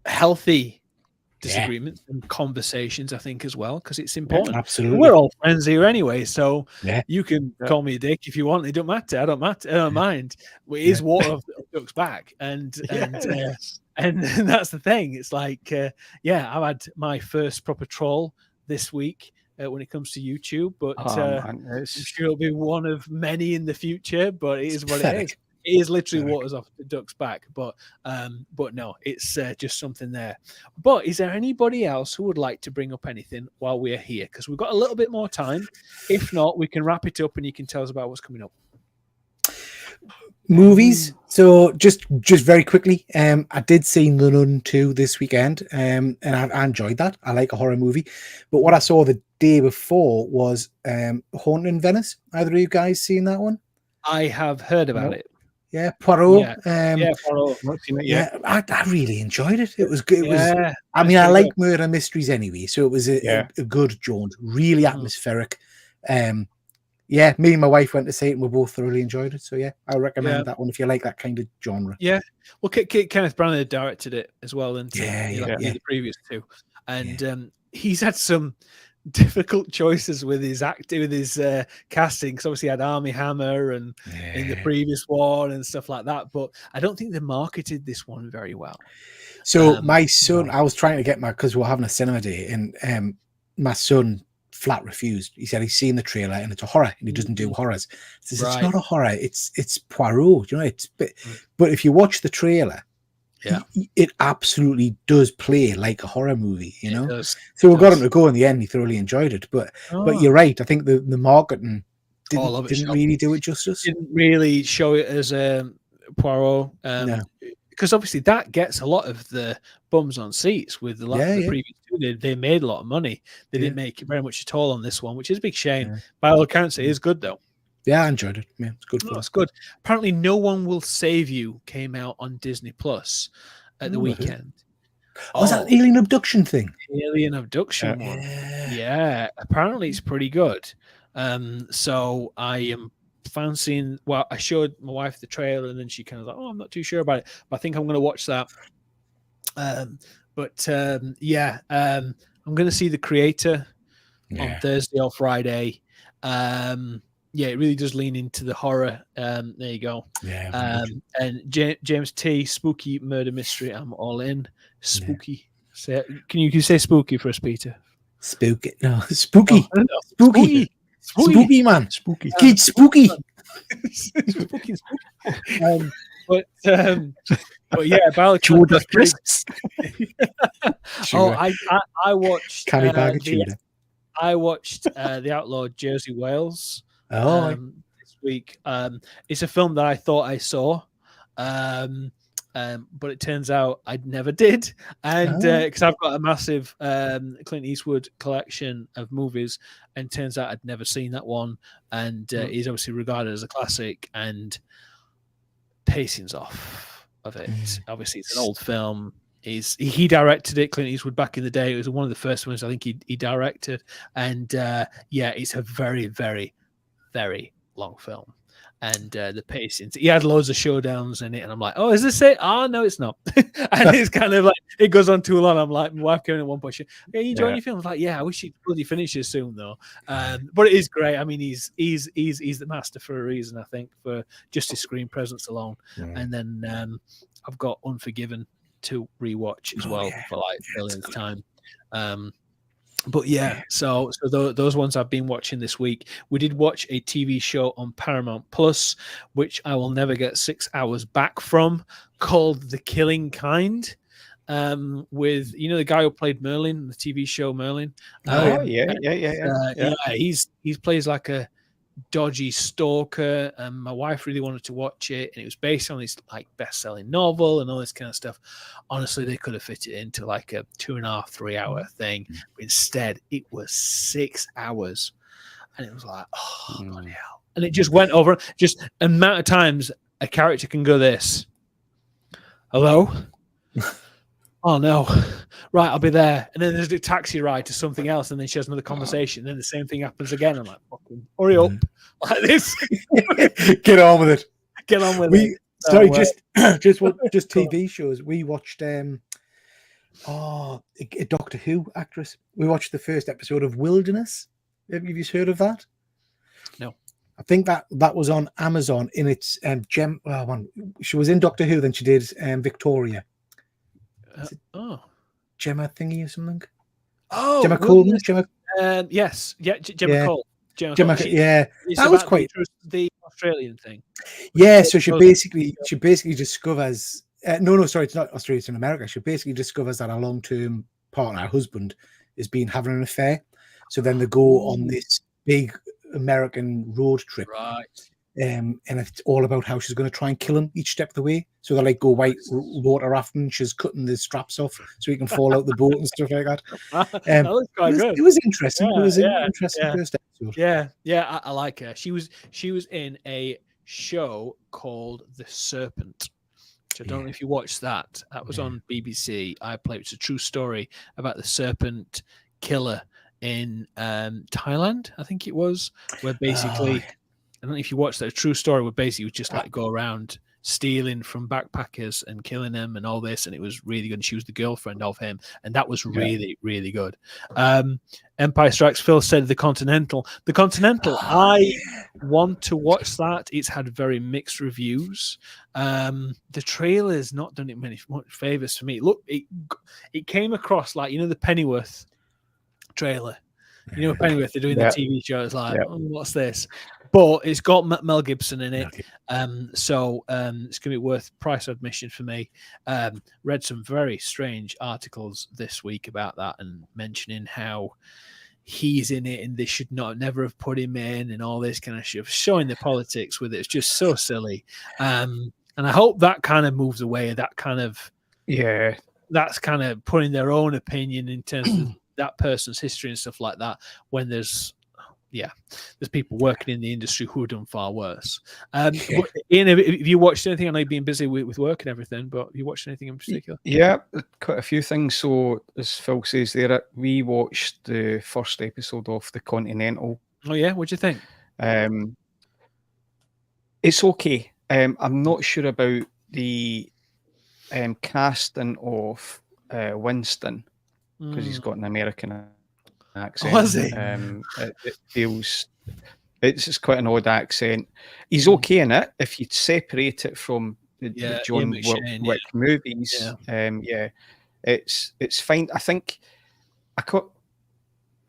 healthy disagreements and conversations, I think, as well, because it's important. Absolutely. We're all friends here anyway, so you can call me a dick if you want. It don't matter. I don't mind. It is water off the duck's back, and that's the thing. It's like, I've had my first proper troll this week when it comes to YouTube, but I'm sure it'll be one of many in the future. But it is what it is. It is literally waters off the duck's back, but no, it's just something there. But is there anybody else who would like to bring up anything while we're here? Because we've got a little bit more time. If not, we can wrap it up and you can tell us about what's coming up. Movies. So just very quickly, I did see The Nun 2 this weekend, and I enjoyed that. I like a horror movie. But what I saw the day before was Haunted in Venice. Either of you guys seen that one? I have heard about No. it. Yeah, Poirot. Yeah, Poirot. Not seen it yet. Yeah, I really enjoyed it. It was good. It was. Yeah, I it's mean, I pretty like murder mysteries anyway, so it was a good jaunt. Really atmospheric. Yeah, me and my wife went to see it, and we both thoroughly enjoyed it. So yeah, I recommend that one if you like that kind of genre. Yeah, well, Kenneth Branagh directed it as well, and Yeah. the previous two, and he's had some difficult choices with his acting, with his casting. Because obviously, he had Armie Hammer and in the previous one and stuff like that. But I don't think they marketed this one very well. So my son, I was trying to get because we're having a cinema day, and my son flat refused. He said he's seen the trailer and it's a horror, and he doesn't do horrors. He says, it's not a horror. It's Poirot. You know, but if you watch the trailer, it absolutely does play like a horror movie. You know, so we got him to go in the end. He thoroughly enjoyed it. But you're right. I think the marketing didn't really do it justice. Didn't really show it as Poirot. Because obviously that gets a lot of the bums on seats with the previous two. They made a lot of money. They didn't make it very much at all on this one, which is a big shame. By all accounts, it is good though. Yeah, I enjoyed it. Yeah, it's good. It's good. Apparently, No One Will Save You came out on Disney Plus at the weekend. Was that an alien abduction thing? Alien abduction one. Yeah, apparently it's pretty good. So I am fancying. Well, I showed my wife the trailer, and then she kind of like, "Oh, I'm not too sure about it, but I think I'm going to watch that." I'm going to see The Creator on Thursday or Friday. It really does lean into the horror. There you go. And James T, spooky murder mystery. I'm all in. Spooky. Can you say spooky for us, Peter? Spooky. No, spooky. Spooky, man. Spooky. Kid spooky. Spooky. But yeah, Chowder crisps. I watched Canny bag of chowder. I watched The Outlawed Jersey Wales this week. It's a film that I thought I saw, but it turns out I never did. And because I've got a massive Clint Eastwood collection of movies, and turns out I'd never seen that one. And he's obviously regarded as a classic, and pacing's off of it. Obviously, it's an old film. He directed it, Clint Eastwood, back in the day. It was one of the first ones I think he directed. And it's a very, very, very long film. And the pacing, he had loads of showdowns in it, and I'm like, oh, is this it? Oh, no, it's not. And it's kind of like, it goes on too long. I'm like, my wife came in at one point, you enjoying your film? I was like, yeah, I wish he'd bloody finish it soon, though. But it is great. I mean, he's the master for a reason, I think, for just his screen presence alone. And then I've got Unforgiven to rewatch as well for like millionth time. But so those ones I've been watching this week. We did watch a TV show on Paramount Plus, which I will never get 6 hours back from, called The Killing Kind, with the guy who played Merlin, the TV show Merlin. He plays like a dodgy stalker, and my wife really wanted to watch it, and it was based on this like best-selling novel and all this kind of stuff. Honestly, they could have fit it into like a 2.5-3 hour thing, but instead it was 6 hours, and it was like, oh bloody hell. And it just went over just amount of times a character can go this, hello. Oh no, right, I'll be there. And then there's a taxi ride to something else, and then she has another conversation. And then the same thing happens again. I'm like, fucking hurry up. Like this. Get on with it. Get on with it. Sorry, just TV shows. We watched a Doctor Who actress. We watched the first episode of Wilderness. Have you heard of that? No. I think that was on Amazon in its she was in Doctor Who, then she did Victoria. Gemma thingy or something. Gemma Coleman. Yes, Gemma Cole. Gemma, that was quite the Australian thing. Yeah, so she basically discovers. Sorry, it's not Australia, it's in America. She basically discovers that her long-term partner, her husband, is having an affair. So then they go on this big American road trip, right? And it's all about how she's going to try and kill him each step of the way. So they go white water rafting. She's cutting the straps off so he can fall out the boat and stuff like that. That was quite good. It was interesting. It was an interesting first episode. Yeah, I like her. She was in a show called The Serpent. Which I don't know if you watched that. That was on BBC iPlayer. It's a true story about the serpent killer in Thailand, I think it was, where basically, I don't know if you watched that, a true story where basically you would just like go around stealing from backpackers and killing them and all this, and it was really good. And she was the girlfriend of him, and that was really, really good. Empire Strikes. Phil said The Continental. The Continental, I want to watch that. It's had very mixed reviews. The trailer's not done it many favors for me. Look, it came across like, the Pennyworth trailer. Pennyworth, they're doing the TV show. It's like, what's this? But it's got Mel Gibson in it. So it's going to be worth price of admission for me. Read some very strange articles this week about that and mentioning how he's in it and they should never have put him in and all this kind of shit, showing the politics with it. It's just so silly. And I hope that kind of moves away. That kind of, that's kind of putting their own opinion in terms of that person's history and stuff like that, when there's people working in the industry who have done far worse. Ian, have you watched anything? I know you've been busy with work and everything, but have you watched anything in particular? Yeah, quite a few things. So, as Phil says there, we watched the first episode of The Continental. Oh, yeah? What do you think? It's okay. I'm not sure about the casting of Winston, because he's got an American accent. Oh, is he? It feels it's quite an odd accent. He's okay in it if you separate it from the John Wick movies. It's fine. I think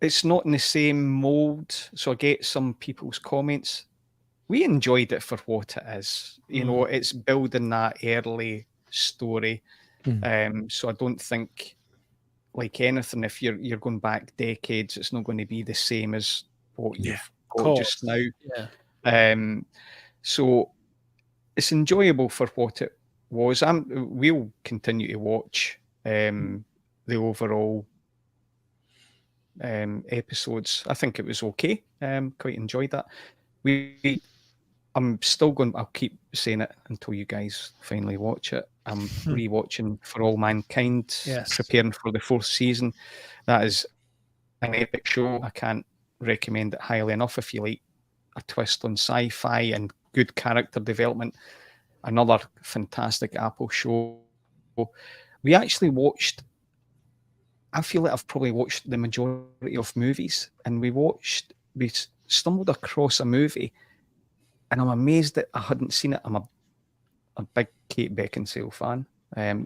it's not in the same mold, so I get some people's comments. We enjoyed it for what it is. It's building that early story. So I don't think, like anything, if you're going back decades, it's not going to be the same as what you've got just now. So it's enjoyable for what it was. We'll continue to watch the overall episodes. I think it was okay. Quite enjoyed that. I'm still going. I'll keep saying it until you guys finally watch it. I'm rewatching For All Mankind, preparing for the 4th season. That is an epic show. I can't recommend it highly enough. If you like a twist on sci-fi and good character development, another fantastic Apple show. We actually watched, I feel like I've probably watched the majority of movies, and we stumbled across a movie, and I'm amazed that I hadn't seen it. I'm a big Kate Beckinsale fan.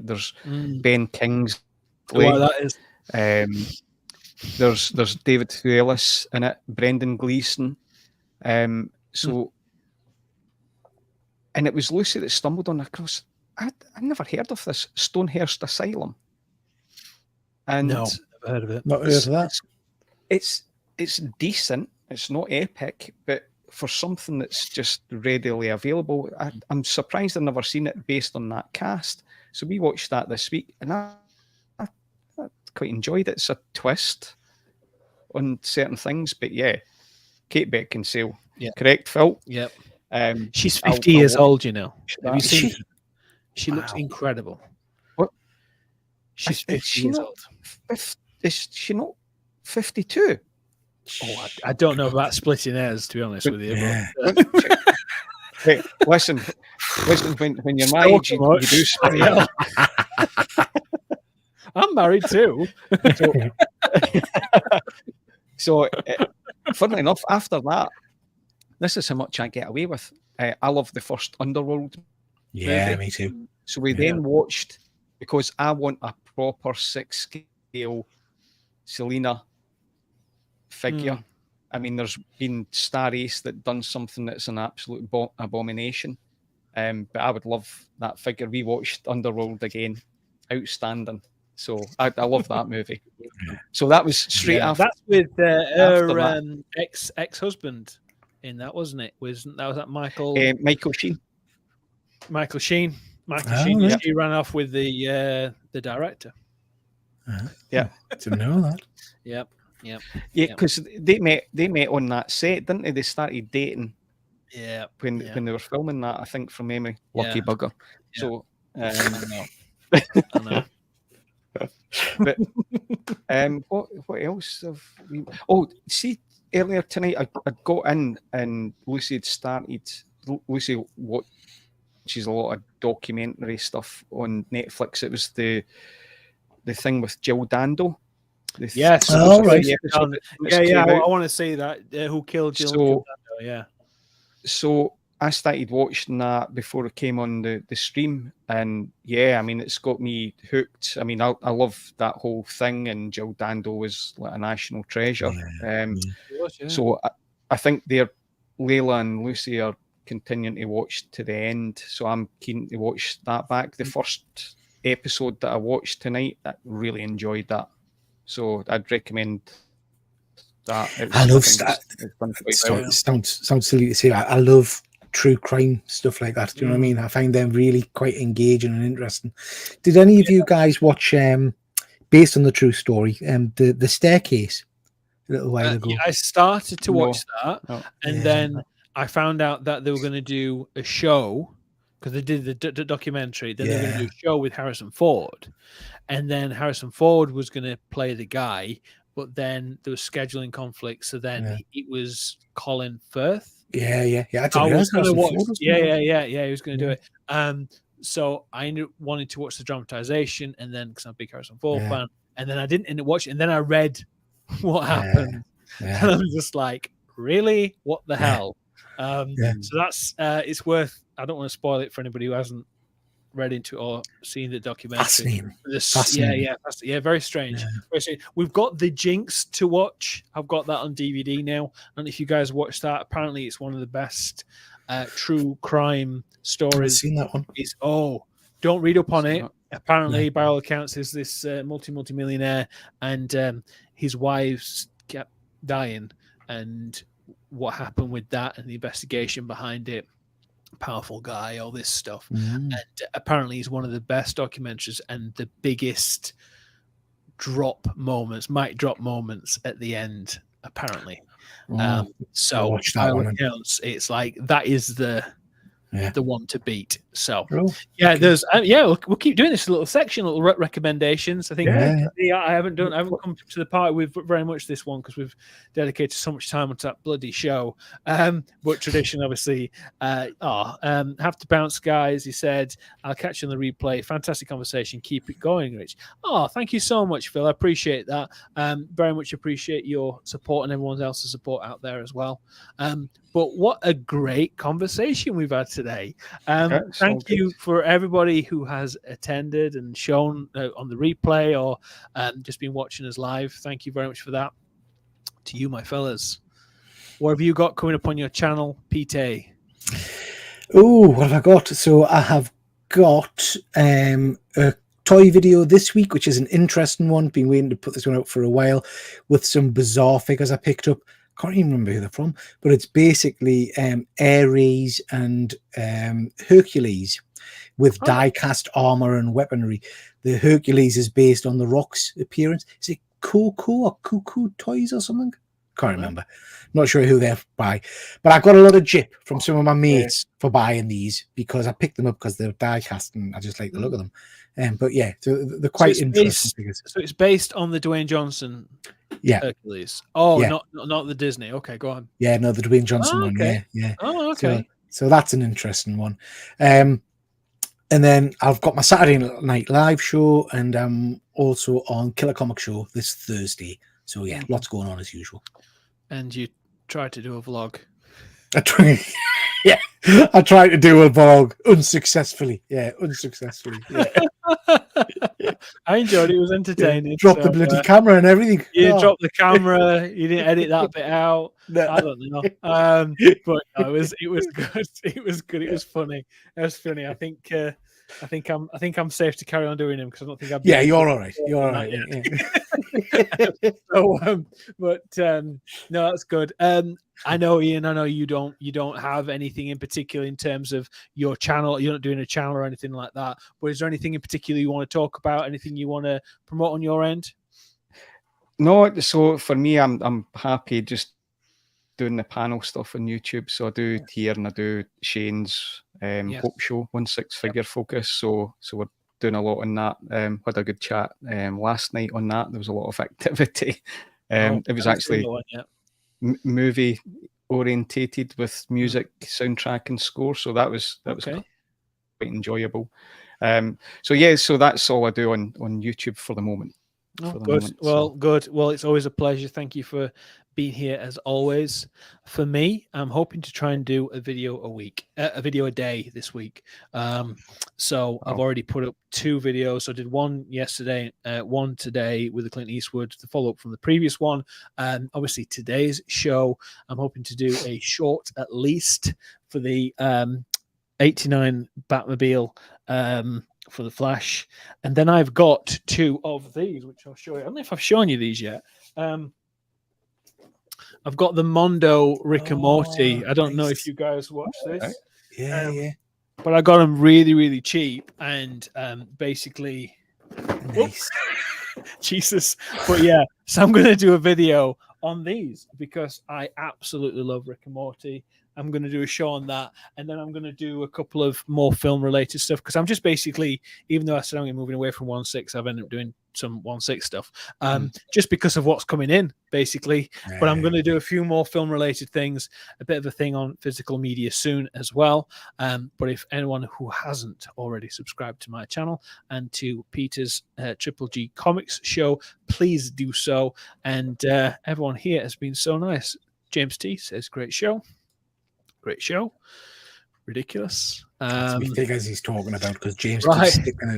There's Ben Kingsley. Oh, that is. There's David Thewlis in it, Brendan Gleeson. And it was Lucy that stumbled on across. I never heard of this, Stonehurst Asylum. And no, never heard of it. Not heard of that. It's decent. It's not epic, but for something that's just readily available, I'm surprised I've never seen it based on that cast. So we watched that this week, and I quite enjoyed it. It's a twist on certain things, but Kate Beckinsale. Correct, Phil? Yep. She's 50 years old, you know. Have you seen her? She looks incredible. What? She's 50 years old. Is she not 52? Oh, I don't know about splitting hairs, to be honest with you. But, hey, listen. When you're married, you do split hair. I'm married too. So, funnily enough, after that, this is how much I get away with. I love the first Underworld. Yeah, movie. me too. So we then watched, because I want a proper 6-scale Selena figure. I mean, there's been Star Ace that done something that's an absolute abomination. But I would love that figure. We watched Underworld again. Outstanding. So I love that movie. So that was straight after. That's with her ex-husband in that, wasn't it? Was that Michael? Michael Sheen. Michael Sheen. Sheen. Yeah. He ran off with the director. Yeah, didn't know that. Yep. Yeah, because they met on that set, didn't they? They started dating Yeah. when they were filming that, I think from memory, Lucky Bugger. Yeah. So I know. I know. But what else have we? Oh, see, earlier tonight I'd got in and Lucy had started. Lucy watches a lot of documentary stuff on Netflix. It was the thing with Jill Dando. Yes. Oh, right. Yeah. I want to see that. Who killed Jill? So, yeah. So I started watching that before it came on the stream, and yeah, I mean, it's got me hooked. I mean, I love that whole thing, and Jill Dando was like a national treasure. So I think Layla and Lucy are continuing to watch to the end, so I'm keen to watch that back. The first episode that I watched tonight, I really enjoyed that, so I'd recommend that. I love sounds silly to say. I love true crime stuff like that. Do you know what I mean? I find them really quite engaging and interesting. Did any of you guys watch based on the true story, the Staircase a little while ago? I started to watch that, and then I found out that they were going to do a show because they did the documentary. Then they were going to do a show with Harrison Ford, and then Harrison Ford was going to play the guy, but then there was scheduling conflicts. So then it was Colin Firth. Yeah. I was going to watch. Yeah. He was going to do it. So I wanted to watch the dramatization, and then because I'm a big Harrison Ford fan, and then I didn't end up watching. And then I read what happened, and I'm just like, really, what the hell? So that's it's worth. I don't want to spoil it for anybody who hasn't read into it or seen the documentary. Fascinating. Very strange. Very strange. We've got The Jinx to watch. I've got that on DVD now. I don't know if you guys watched that. Apparently, it's one of the best true crime stories. I've seen that one. Don't read up on it. Apparently, by all accounts, is this multi-millionaire, and his wives kept dying, and what happened with that, and the investigation behind it. Powerful guy, all this stuff, and apparently he's one of the best documentaries and the biggest mic drop moments at the end. Apparently, so by all accounts, it's like that is the one to beat. So there's we'll keep doing this little section, little recommendations. I think I haven't come to the part with very much this one because we've dedicated so much time onto that bloody show. But tradition, obviously, have to bounce, guys. He said, "I'll catch you on the replay." Fantastic conversation. Keep it going, Rich. Thank you so much, Phil. I appreciate that. Very much appreciate your support and everyone else's support out there as well. But what a great conversation we've had today. Thank you for everybody who has attended and shown on the replay or just been watching us live. Thank you very much for that. To you, my fellas. What have you got coming up on your channel, Pete? Oh, what have I got? So I have got a toy video this week, which is an interesting one. Been waiting to put this one out for a while with some bizarre figures I picked up. Can't even remember who they're from, but it's basically Ares and Hercules with die-cast armor and weaponry. The Hercules is based on the Rock's appearance. Is it Coco or Cuckoo Toys or something? Can't remember. Not sure who they're by, but I got a lot of jip from some of my mates for buying these because I picked them up because they're die-cast and I just like the look of them. But yeah, so they're quite interesting figures. So it's based on the Dwayne Johnson Hercules. Not the Disney. Okay, go on. Yeah, no, the Dwayne Johnson one. Yeah. Oh, okay. So that's an interesting one. And then I've got my Saturday night live show, and I'm also on Killer Comic Show this Thursday. So yeah, lots going on as usual. And you tried to do a vlog. I tried to do a vlog unsuccessfully. Yeah. I enjoyed it. It was entertaining. Dropped the bloody camera and everything. You dropped the camera. You didn't edit that bit out. No. I don't know. But no, it was good. It was good. It was funny. It was funny. I think I'm safe to carry on doing them because I don't think I've been. Yeah, you're all right. You're all right. No, that's good. I know, Ian. I know you don't have anything in particular in terms of your channel. You're not doing a channel or anything like that. But is there anything in particular you want to talk about? Anything you want to promote on your end? No. So for me, I'm happy just doing the panel stuff on YouTube. So I do here and I do Shane's Hope Show, 1-6-figure focus. So we're doing a lot on that. Had a good chat last night on that. There was a lot of activity. It was actually movie orientated with music, soundtrack, and score. So that was quite enjoyable. So that's all I do on YouTube for the moment. Good. Well, it's always a pleasure. Thank you for being here as always. For me, I'm hoping to try and do a video a day this week. So I've already put up 2 videos. So I did one yesterday, one today with the Clint Eastwood, the follow-up from the previous one. Obviously today's show, I'm hoping to do a short at least for the 89 Batmobile for the Flash, and then I've got 2 of these, which I'll show you. I don't know if I've shown you these yet. I've got the Mondo Rick and Morty. I don't know if you guys watch this. Yeah. But I got them really, really cheap, and basically, Nice. Jesus. But yeah, so I'm going to do a video on these because I absolutely love Rick and Morty. I'm going to do a show on that, and then I'm going to do a couple of more film-related stuff because I'm just basically, even though I said I'm moving away from 1/6, I've ended up doing some 1/6 stuff just because of what's coming in, basically. But I'm going to do a few more film-related things, a bit of a thing on physical media soon as well. But if anyone who hasn't already subscribed to my channel and to Peter's Triple G Comics show, please do so. And everyone here has been so nice. James T says, great show. Great show. Ridiculous. That's the figures he's talking about because James right. keeps sticking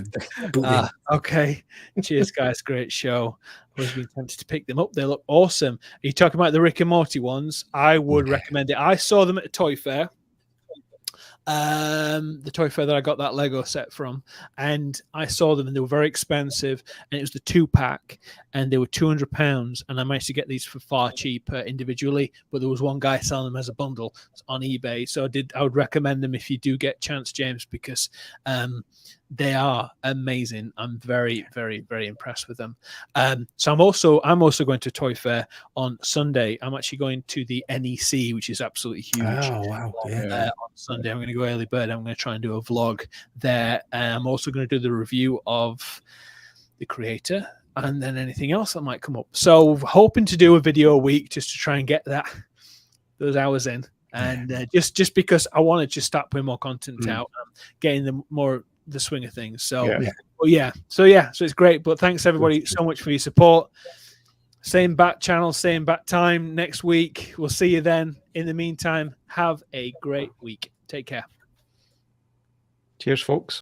a boot in. Okay. Cheers, guys. Great show. I've always been tempted to pick them up. They look awesome. Are you talking about the Rick and Morty ones? I would recommend it. I saw them at a toy fair. The toy fair that I got that Lego set from, and I saw them and they were very expensive, and it was the 2-pack and they were £200, and I managed to get these for far cheaper individually, but there was one guy selling them as a bundle on eBay. So I would recommend them if you do get a chance, James, because they are amazing. I'm very, very, very impressed with them. So I'm also going to a toy fair on Sunday. I'm actually going to the NEC, which is absolutely huge. Oh wow! Yeah. On Sunday, I'm going to go early bird. I'm going to try and do a vlog there. I'm also going to do the review of the creator, and then anything else that might come up. So hoping to do a video a week just to try and get those hours in, and just because I want to just start putting more content out, getting them more the swing of things. So so it's great. But thanks everybody so much for your support. Same bat channel, same bat time next week. We'll see you then. In the meantime, have a great week. Take care. Cheers, folks.